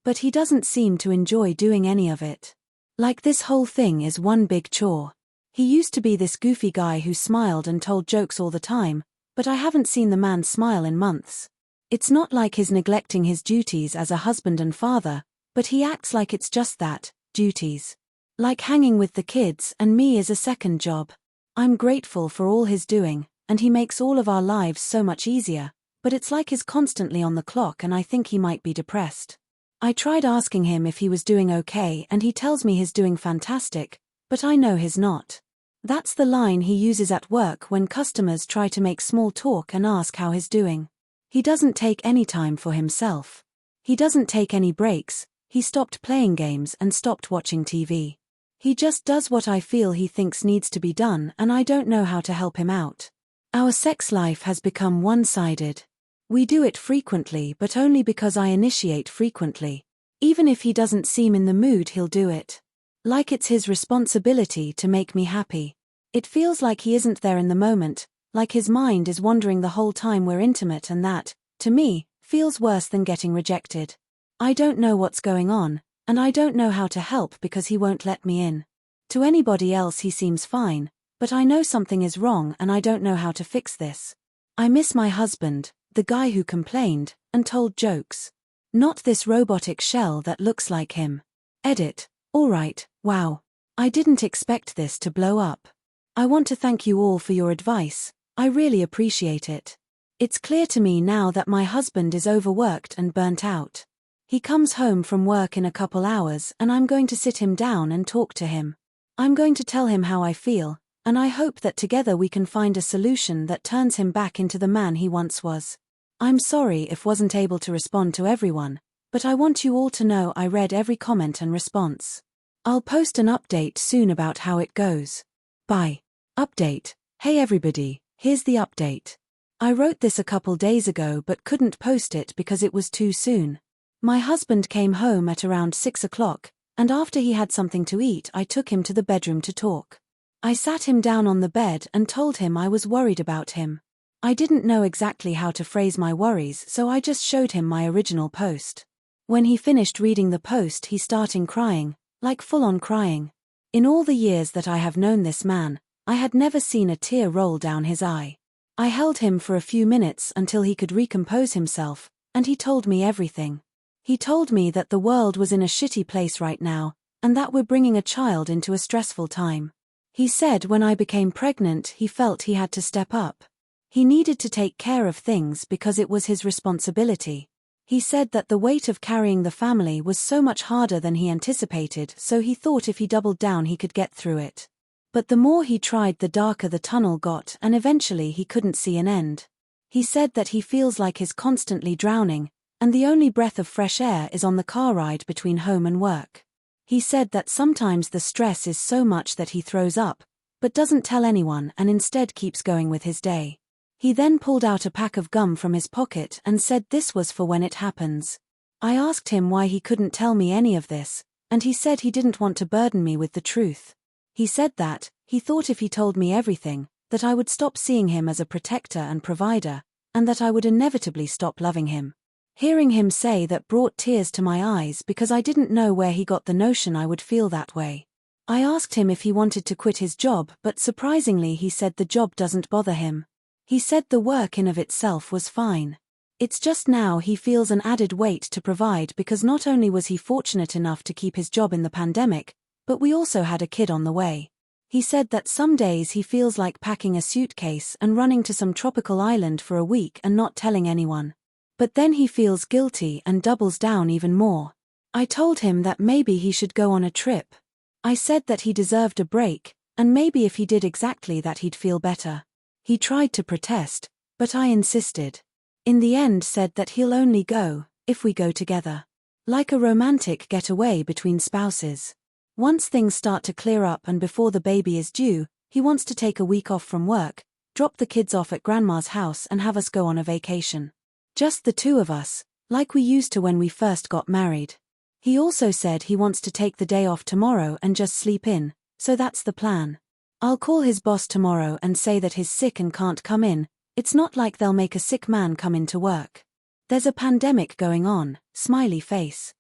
But he doesn't seem to enjoy doing any of it. Like this whole thing is one big chore. He used to be this goofy guy who smiled and told jokes all the time, but I haven't seen the man smile in months. It's not like he's neglecting his duties as a husband and father, but he acts like it's just that, duties. Like hanging with the kids and me is a second job. I'm grateful for all he's doing, and he makes all of our lives so much easier, but it's like he's constantly on the clock and I think he might be depressed. I tried asking him if he was doing okay and he tells me he's doing fantastic, but I know he's not. That's the line he uses at work when customers try to make small talk and ask how he's doing. He doesn't take any time for himself. He doesn't take any breaks. He stopped playing games and stopped watching TV. He just does what I feel he thinks needs to be done and I don't know how to help him out. Our sex life has become one-sided. We do it frequently but only because I initiate frequently. Even if he doesn't seem in the mood he'll do it. Like it's his responsibility to make me happy. It feels like he isn't there in the moment, like his mind is wandering the whole time we're intimate, and that, to me, feels worse than getting rejected. I don't know what's going on, and I don't know how to help because he won't let me in. To anybody else he seems fine, but I know something is wrong and I don't know how to fix this. I miss my husband, the guy who complained and told jokes. Not this robotic shell that looks like him. Edit. Alright, wow. I didn't expect this to blow up. I want to thank you all for your advice, I really appreciate it. It's clear to me now that my husband is overworked and burnt out. He comes home from work in a couple hours and I'm going to sit him down and talk to him. I'm going to tell him how I feel, and I hope that together we can find a solution that turns him back into the man he once was. I'm sorry if wasn't able to respond to everyone, but I want you all to know I read every comment and response. I'll post an update soon about how it goes. Bye. Update. Hey everybody, here's the update. I wrote this a couple days ago but couldn't post it because it was too soon. My husband came home at around 6 o'clock, and after he had something to eat I took him to the bedroom to talk. I sat him down on the bed and told him I was worried about him. I didn't know exactly how to phrase my worries, so I just showed him my original post. When he finished reading the post he started crying, like full-on crying. In all the years that I have known this man, I had never seen a tear roll down his eye. I held him for a few minutes until he could recompose himself, and he told me everything. He told me that the world was in a shitty place right now, and that we're bringing a child into a stressful time. He said when I became pregnant he felt he had to step up. He needed to take care of things because it was his responsibility. He said that the weight of carrying the family was so much harder than he anticipated, so he thought if he doubled down he could get through it. But the more he tried the darker the tunnel got, and eventually he couldn't see an end. He said that he feels like he's constantly drowning, and the only breath of fresh air is on the car ride between home and work. He said that sometimes the stress is so much that he throws up, but doesn't tell anyone and instead keeps going with his day. He then pulled out a pack of gum from his pocket and said this was for when it happens. I asked him why he couldn't tell me any of this, and he said he didn't want to burden me with the truth. He said that he thought if he told me everything, that I would stop seeing him as a protector and provider, and that I would inevitably stop loving him. Hearing him say that brought tears to my eyes because I didn't know where he got the notion I would feel that way. I asked him if he wanted to quit his job, but surprisingly he said the job doesn't bother him. He said the work in of itself was fine. It's just now he feels an added weight to provide because not only was he fortunate enough to keep his job in the pandemic, but we also had a kid on the way. He said that some days he feels like packing a suitcase and running to some tropical island for a week and not telling anyone. But then he feels guilty and doubles down even more. I told him that maybe he should go on a trip. I said that he deserved a break, and maybe if he did exactly that he'd feel better. He tried to protest, but I insisted. In the end said that he'll only go if we go together. Like a romantic getaway between spouses. Once things start to clear up and before the baby is due, he wants to take a week off from work, drop the kids off at grandma's house and have us go on a vacation. Just the two of us, like we used to when we first got married. He also said he wants to take the day off tomorrow and just sleep in, so that's the plan. I'll call his boss tomorrow and say that he's sick and can't come in. It's not like they'll make a sick man come into work. There's a pandemic going on, smiley face.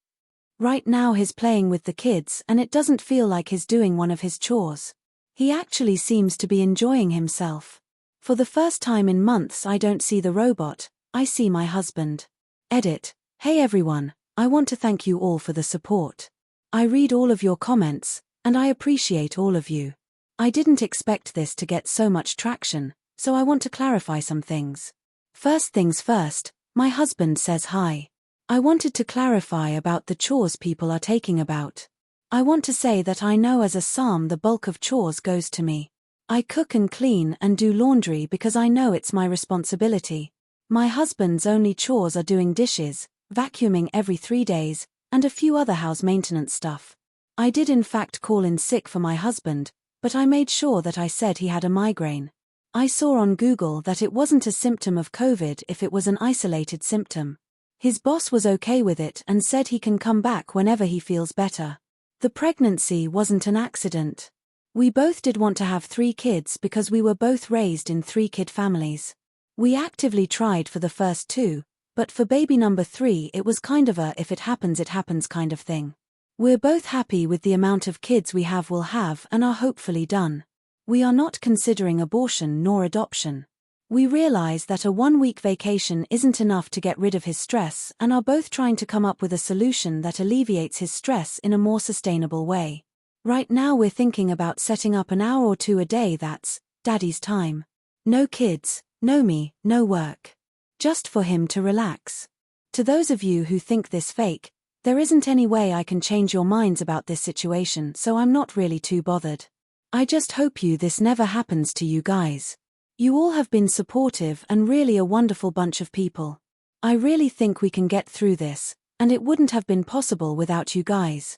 Right now he's playing with the kids and it doesn't feel like he's doing one of his chores. He actually seems to be enjoying himself. For the first time in months I don't see the robot, I see my husband. Edit. Hey everyone, I want to thank you all for the support. I read all of your comments, and I appreciate all of you. I didn't expect this to get so much traction, so I want to clarify some things. First things first, my husband says hi. I wanted to clarify about the chores people are taking about. I want to say that I know as a Psalm the bulk of chores goes to me. I cook and clean and do laundry because I know it's my responsibility. My husband's only chores are doing dishes, vacuuming every 3 days, and a few other house maintenance stuff. I did in fact call in sick for my husband, but I made sure that I said he had a migraine. I saw on Google that it wasn't a symptom of COVID if it was an isolated symptom. His boss was okay with it and said he can come back whenever he feels better. The pregnancy wasn't an accident. We both did want to have 3 kids because we were both raised in 3-kid families. We actively tried for the first 2, but for baby number 3 it was kind of a if it happens kind of thing. We're both happy with the amount of kids we will have and are hopefully done. We are not considering abortion nor adoption. We realize that a 1-week vacation isn't enough to get rid of his stress and are both trying to come up with a solution that alleviates his stress in a more sustainable way. Right now we're thinking about setting up an hour or 2 a day that's daddy's time. No kids, no me, no work. Just for him to relax. To those of you who think this fake, there isn't any way I can change your minds about this situation, so I'm not really too bothered. I just hope this never happens to you guys. You all have been supportive and really a wonderful bunch of people. I really think we can get through this, and it wouldn't have been possible without you guys.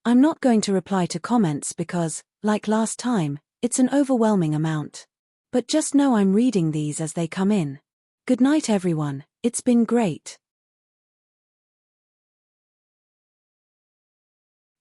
I'm not going to reply to comments because, like last time, it's an overwhelming amount. But just know I'm reading these as they come in. Good night everyone, it's been great.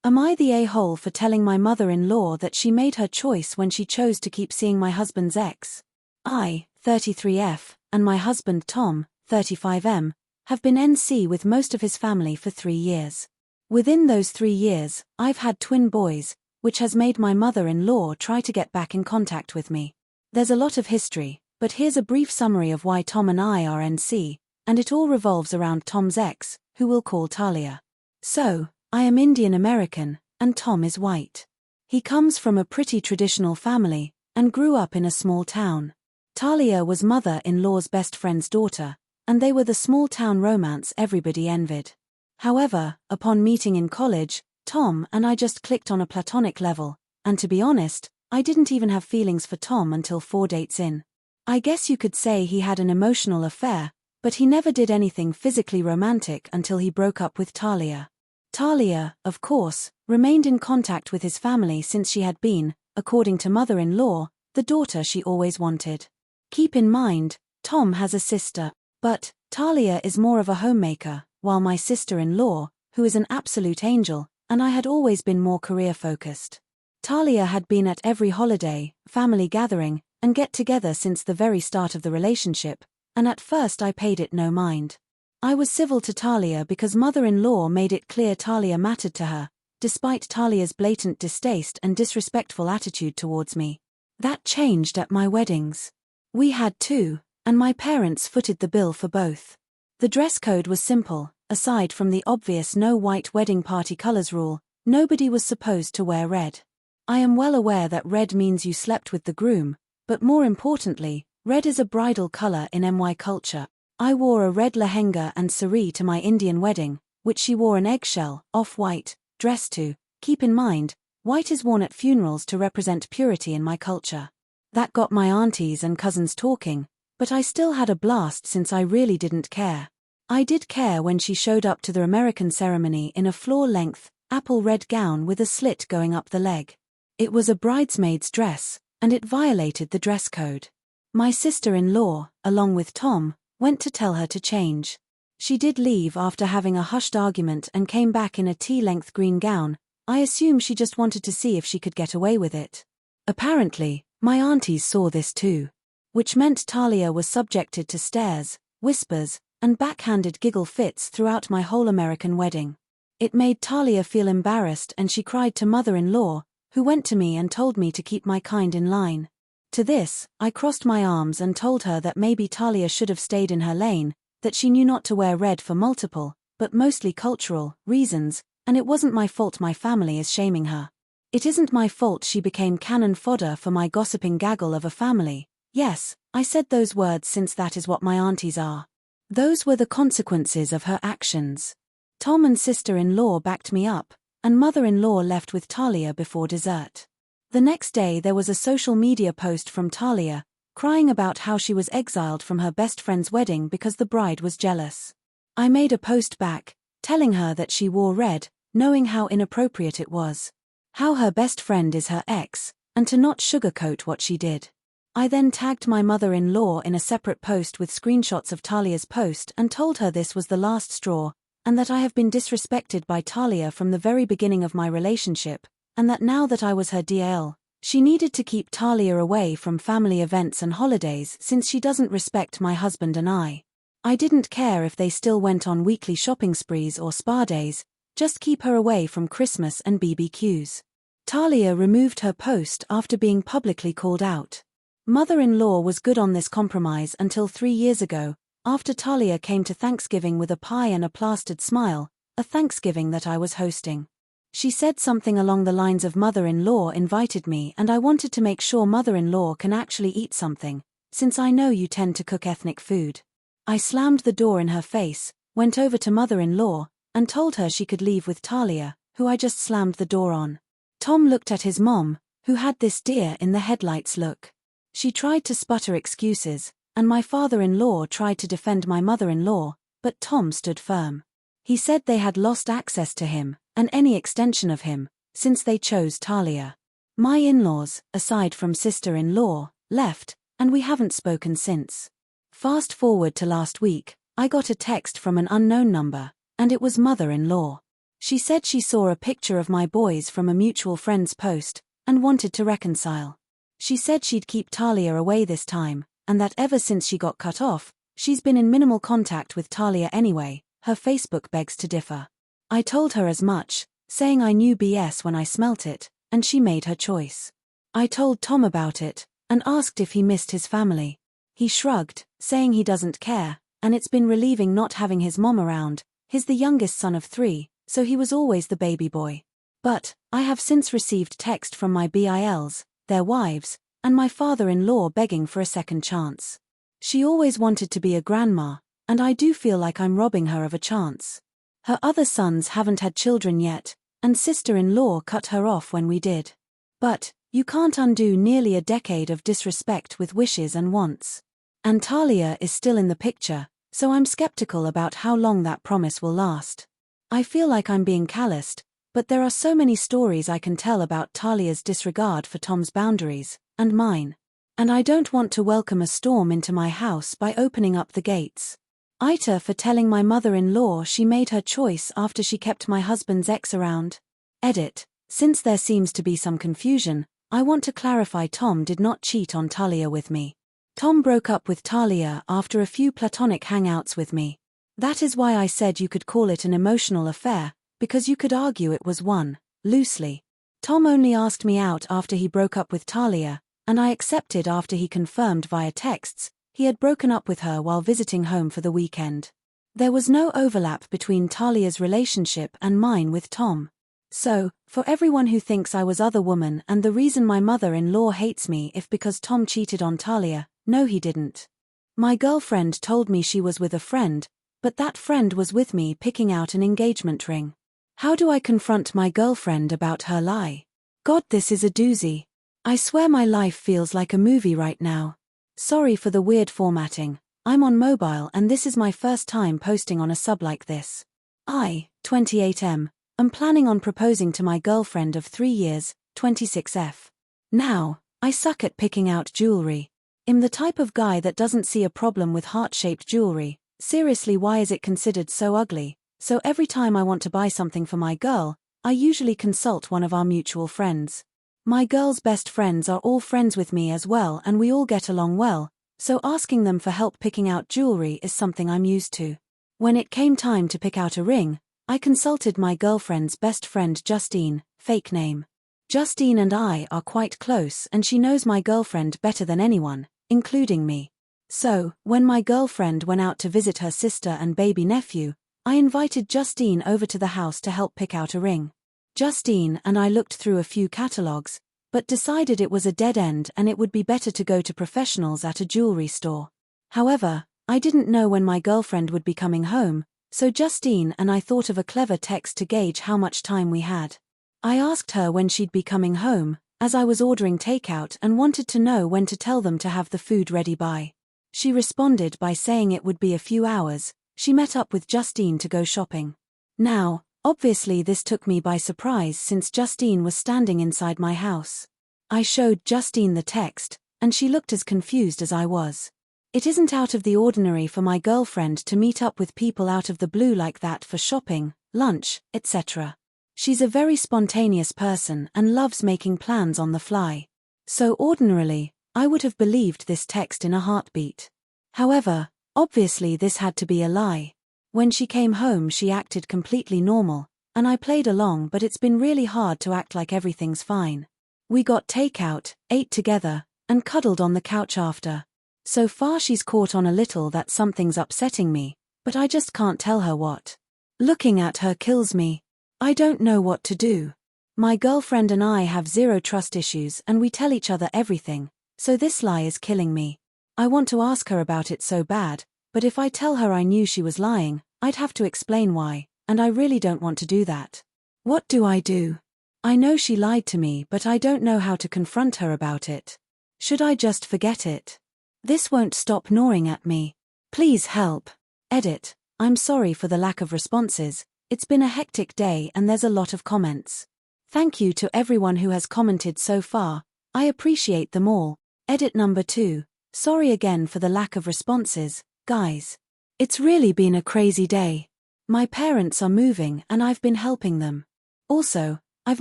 Am I the a-hole for telling my mother-in-law that she made her choice when she chose to keep seeing my husband's ex? I, 33F, and my husband Tom, 35M, have been NC with most of his family for 3 years. Within those 3 years, I've had twin boys, which has made my mother-in-law try to get back in contact with me. There's a lot of history, but here's a brief summary of why Tom and I are NC, and it all revolves around Tom's ex, who we'll call Talia. So, I am Indian American, and Tom is white. He comes from a pretty traditional family, and grew up in a small town. Talia was mother-in-law's best friend's daughter, and they were the small-town romance everybody envied. However, upon meeting in college, Tom and I just clicked on a platonic level, and to be honest, I didn't even have feelings for Tom until 4 dates in. I guess you could say he had an emotional affair, but he never did anything physically romantic until he broke up with Talia. Talia, of course, remained in contact with his family since she had been, according to mother-in-law, the daughter she always wanted. Keep in mind, Tom has a sister, but Talia is more of a homemaker, while my sister-in-law, who is an absolute angel, and I had always been more career-focused. Talia had been at every holiday, family gathering, and get-together since the very start of the relationship, and at first I paid it no mind. I was civil to Talia because mother-in-law made it clear Talia mattered to her, despite Talia's blatant distaste and disrespectful attitude towards me. That changed at my weddings. We had 2, and my parents footed the bill for both. The dress code was simple, aside from the obvious no white wedding party colors rule, nobody was supposed to wear red. I am well aware that red means you slept with the groom, but more importantly, red is a bridal color in MY culture. I wore a red lehenga and sari to my Indian wedding, which she wore an eggshell, off-white, dress to. Keep in mind, white is worn at funerals to represent purity in my culture. That got my aunties and cousins talking, but I still had a blast since I really didn't care. I did care when she showed up to the American ceremony in a floor-length, apple red gown with a slit going up the leg. It was a bridesmaid's dress, and it violated the dress code. My sister-in-law, along with Tom, went to tell her to change. She did leave after having a hushed argument and came back in a tea-length green gown. I assume she just wanted to see if she could get away with it. Apparently, my aunties saw this too. Which meant Talia was subjected to stares, whispers, and backhanded giggle fits throughout my whole American wedding. It made Talia feel embarrassed and she cried to mother-in-law, who went to me and told me to keep my kind in line. To this, I crossed my arms and told her that maybe Talia should have stayed in her lane, that she knew not to wear red for multiple, but mostly cultural, reasons, and it wasn't my fault my family is shaming her. It isn't my fault she became cannon fodder for my gossiping gaggle of a family. Yes, I said those words since that is what my aunties are. Those were the consequences of her actions. Tom and sister-in-law backed me up, and mother-in-law left with Talia before dessert. The next day there was a social media post from Talia, crying about how she was exiled from her best friend's wedding because the bride was jealous. I made a post back, telling her that she wore red, knowing how inappropriate it was. How her best friend is her ex, and to not sugarcoat what she did. I then tagged my mother-in-law in a separate post with screenshots of Talia's post and told her this was the last straw, and that I have been disrespected by Talia from the very beginning of my relationship, and that now that I was her DL, she needed to keep Talia away from family events and holidays since she doesn't respect my husband and I. I didn't care if they still went on weekly shopping sprees or spa days, just keep her away from Christmas and BBQs. Talia removed her post after being publicly called out. Mother-in-law was good on this compromise until 3 years ago, after Talia came to Thanksgiving with a pie and a plastered smile, a Thanksgiving that I was hosting. She said something along the lines of mother-in-law invited me and I wanted to make sure mother-in-law can actually eat something, since I know you tend to cook ethnic food. I slammed the door in her face, went over to mother-in-law, and told her she could leave with Talia, who I just slammed the door on. Tom looked at his mom, who had this deer in the headlights look. She tried to sputter excuses, and my father-in-law tried to defend my mother-in-law, but Tom stood firm. He said they had lost access to him, and any extension of him, since they chose Talia. My in-laws, aside from sister-in-law, left, and we haven't spoken since. Fast forward to last week, I got a text from an unknown number, and it was mother-in-law. She said she saw a picture of my boys from a mutual friend's post, and wanted to reconcile. She said she'd keep Talia away this time, and that ever since she got cut off, she's been in minimal contact with Talia anyway. Her Facebook begs to differ. I told her as much, saying I knew BS when I smelt it, and she made her choice. I told Tom about it, and asked if he missed his family. He shrugged, saying he doesn't care, and it's been relieving not having his mom around. He's the youngest son of 3, so he was always the baby boy. But I have since received text from my BILs, their wives, and my father-in-law begging for a second chance. She always wanted to be a grandma, and I do feel like I'm robbing her of a chance. Her other sons haven't had children yet, and sister-in-law cut her off when we did. But you can't undo nearly a decade of disrespect with wishes and wants. And Talia is still in the picture, so I'm skeptical about how long that promise will last. I feel like I'm being calloused, but there are so many stories I can tell about Talia's disregard for Tom's boundaries, and mine. And I don't want to welcome a storm into my house by opening up the gates. AITA for telling my mother-in-law she made her choice after she kept my husband's ex around. Edit. Since there seems to be some confusion, I want to clarify Tom did not cheat on Talia with me. Tom broke up with Talia after a few platonic hangouts with me. That is why I said you could call it an emotional affair, because you could argue it was one, loosely. Tom only asked me out after he broke up with Talia, and I accepted after he confirmed via texts he had broken up with her while visiting home for the weekend. There was no overlap between Talia's relationship and mine with Tom. So, for everyone who thinks I was other woman and the reason my mother-in-law hates me if because Tom cheated on Talia, no he didn't. My girlfriend told me she was with a friend, but that friend was with me picking out an engagement ring. How do I confront my girlfriend about her lie? God, this is a doozy. I swear my life feels like a movie right now. Sorry for the weird formatting. I'm on mobile and this is my first time posting on a sub like this. I, 28M, am planning on proposing to my girlfriend of 3 years, 26F. Now, I suck at picking out jewelry. I'm the type of guy that doesn't see a problem with heart-shaped jewelry. Seriously, why is it considered so ugly? So every time I want to buy something for my girl, I usually consult one of our mutual friends. My girl's best friends are all friends with me as well and we all get along well, so asking them for help picking out jewelry is something I'm used to. When it came time to pick out a ring, I consulted my girlfriend's best friend Justine, fake name. Justine and I are quite close and she knows my girlfriend better than anyone, including me. So, when my girlfriend went out to visit her sister and baby nephew, I invited Justine over to the house to help pick out a ring. Justine and I looked through a few catalogs, but decided it was a dead end and it would be better to go to professionals at a jewelry store. However, I didn't know when my girlfriend would be coming home, so Justine and I thought of a clever text to gauge how much time we had. I asked her when she'd be coming home, as I was ordering takeout and wanted to know when to tell them to have the food ready by. She responded by saying it would be a few hours. She met up with Justine to go shopping. Now, obviously this took me by surprise since Justine was standing inside my house. I showed Justine the text, and she looked as confused as I was. It isn't out of the ordinary for my girlfriend to meet up with people out of the blue like that for shopping, lunch, etc. She's a very spontaneous person and loves making plans on the fly. So ordinarily, I would have believed this text in a heartbeat. However, obviously this had to be a lie. When she came home she acted completely normal, and I played along, but it's been really hard to act like everything's fine. We got takeout, ate together, and cuddled on the couch after. So far she's caught on a little that something's upsetting me, but I just can't tell her what. Looking at her kills me. I don't know what to do. My girlfriend and I have zero trust issues and we tell each other everything, so this lie is killing me. I want to ask her about it so bad, but if I tell her I knew she was lying, I'd have to explain why, and I really don't want to do that. What do I do? I know she lied to me, but I don't know how to confront her about it. Should I just forget it? This won't stop gnawing at me. Please help. Edit. I'm sorry for the lack of responses. It's been a hectic day and there's a lot of comments. Thank you to everyone who has commented so far, I appreciate them all. Edit number 2. Sorry again for the lack of responses, guys. It's really been a crazy day. My parents are moving and I've been helping them. Also, I've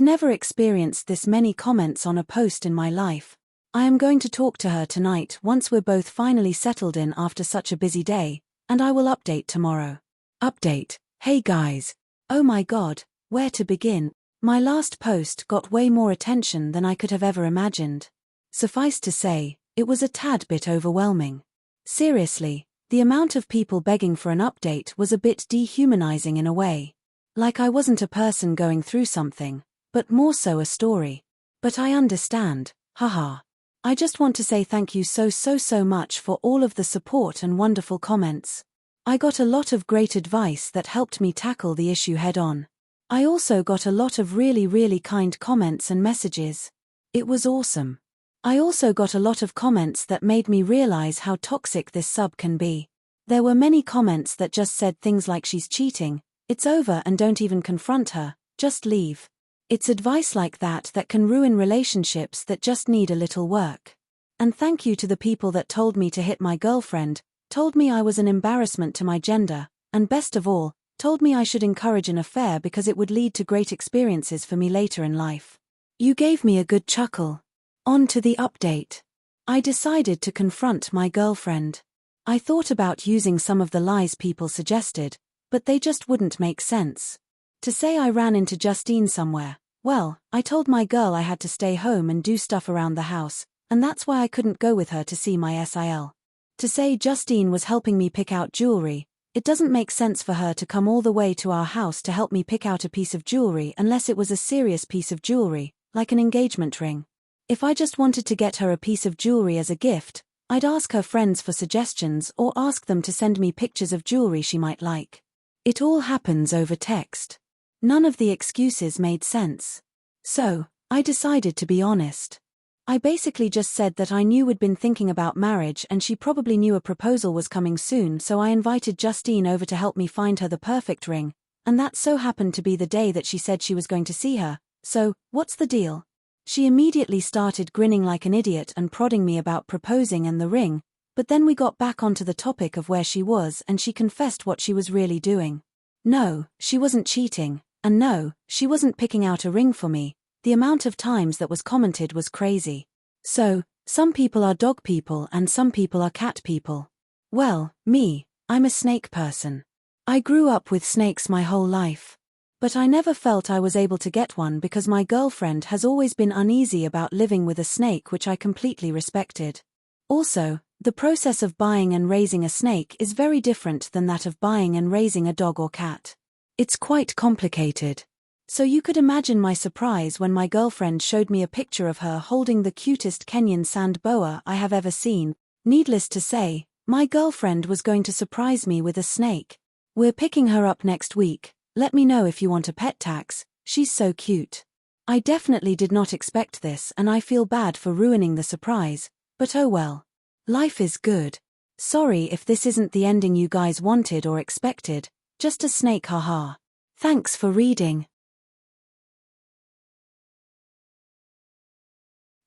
never experienced this many comments on a post in my life. I am going to talk to her tonight once we're both finally settled in after such a busy day, and I will update tomorrow. Update. Hey guys. Oh my god, where to begin? My last post got way more attention than I could have ever imagined. Suffice to say, it was a tad bit overwhelming. Seriously, the amount of people begging for an update was a bit dehumanizing in a way. Like I wasn't a person going through something, but more so a story. But I understand, haha. I just want to say thank you so much for all of the support and wonderful comments. I got a lot of great advice that helped me tackle the issue head on. I also got a lot of really kind comments and messages. It was awesome. I also got a lot of comments that made me realize how toxic this sub can be. There were many comments that just said things like she's cheating, it's over and don't even confront her, just leave. It's advice like that that can ruin relationships that just need a little work. And thank you to the people that told me to hit my girlfriend, told me I was an embarrassment to my gender, and best of all, told me I should encourage an affair because it would lead to great experiences for me later in life. You gave me a good chuckle. On to the update. I decided to confront my girlfriend. I thought about using some of the lies people suggested, but they just wouldn't make sense. To say I ran into Justine somewhere, well, I told my girl I had to stay home and do stuff around the house, and that's why I couldn't go with her to see my SIL. To say Justine was helping me pick out jewelry, it doesn't make sense for her to come all the way to our house to help me pick out a piece of jewelry unless it was a serious piece of jewelry, like an engagement ring. If I just wanted to get her a piece of jewelry as a gift, I'd ask her friends for suggestions or ask them to send me pictures of jewelry she might like. It all happens over text. None of the excuses made sense. So, I decided to be honest. I basically just said that I knew we'd been thinking about marriage and she probably knew a proposal was coming soon, so I invited Justine over to help me find her the perfect ring, and that so happened to be the day that she said she was going to see her, so, what's the deal? She immediately started grinning like an idiot and prodding me about proposing and the ring, but then we got back onto the topic of where she was and she confessed what she was really doing. No, she wasn't cheating, and no, she wasn't picking out a ring for me. The amount of times that was commented was crazy. So, some people are dog people and some people are cat people. Well, me, I'm a snake person. I grew up with snakes my whole life. But I never felt I was able to get one because my girlfriend has always been uneasy about living with a snake, which I completely respected. Also, the process of buying and raising a snake is very different than that of buying and raising a dog or cat. It's quite complicated. So you could imagine my surprise when my girlfriend showed me a picture of her holding the cutest Kenyan sand boa I have ever seen. Needless to say, my girlfriend was going to surprise me with a snake. We're picking her up next week. Let me know if you want a pet tax, she's so cute. I definitely did not expect this and I feel bad for ruining the surprise, but oh well. Life is good. Sorry if this isn't the ending you guys wanted or expected, just a snake, haha. Thanks for reading.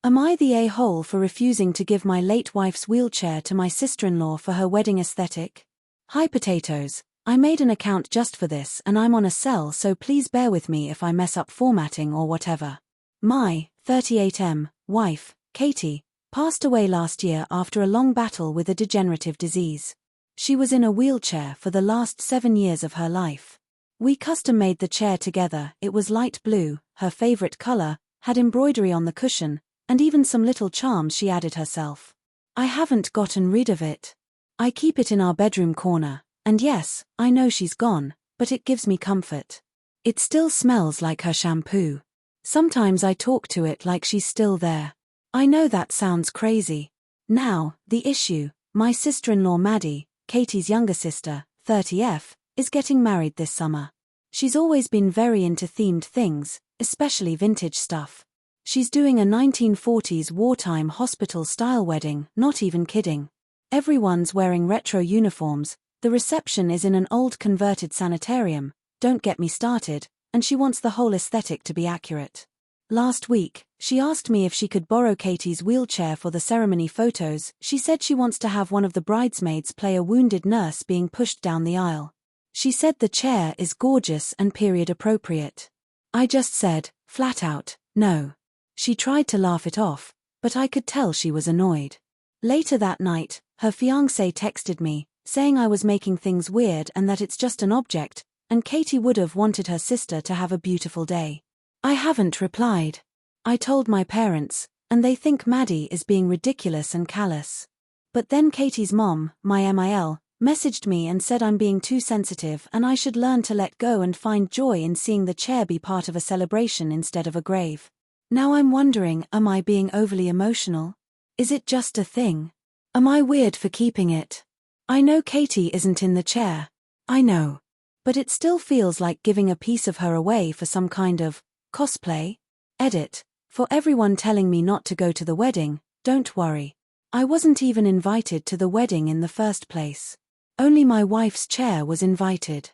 Am I the a-hole for refusing to give my late wife's wheelchair to my sister-in-law for her wedding aesthetic? Hi potatoes, I made an account just for this and I'm on a cell, so please bear with me if I mess up formatting or whatever. My 38M wife, Katie, passed away last year after a long battle with a degenerative disease. She was in a wheelchair for the last 7 years of her life. We custom-made the chair together. It was light blue, her favorite color, had embroidery on the cushion, and even some little charms she added herself. I haven't gotten rid of it. I keep it in our bedroom corner, and yes, I know she's gone, but it gives me comfort. It still smells like her shampoo. Sometimes I talk to it like she's still there. I know that sounds crazy. Now, the issue: my sister-in-law Maddie, Katie's younger sister, 30F, is getting married this summer. She's always been very into themed things, especially vintage stuff. She's doing a 1940s wartime hospital-style wedding, not even kidding. Everyone's wearing retro uniforms, the reception is in an old converted sanitarium, don't get me started, and she wants the whole aesthetic to be accurate. Last week, she asked me if she could borrow Katie's wheelchair for the ceremony photos. She said she wants to have one of the bridesmaids play a wounded nurse being pushed down the aisle. She said the chair is gorgeous and period appropriate. I just said, flat out, no. She tried to laugh it off, but I could tell she was annoyed. Later that night, her fiancé texted me, saying I was making things weird and that it's just an object, and Katie would have wanted her sister to have a beautiful day. I haven't replied. I told my parents, and they think Maddie is being ridiculous and callous. But then Katie's mom, my MIL, messaged me and said I'm being too sensitive and I should learn to let go and find joy in seeing the chair be part of a celebration instead of a grave. Now I'm wondering, am I being overly emotional? Is it just a thing? Am I weird for keeping it? I know Katie isn't in the chair. I know. But it still feels like giving a piece of her away for some kind of cosplay? Edit. For everyone telling me not to go to the wedding, don't worry. I wasn't even invited to the wedding in the first place. Only my wife's chair was invited.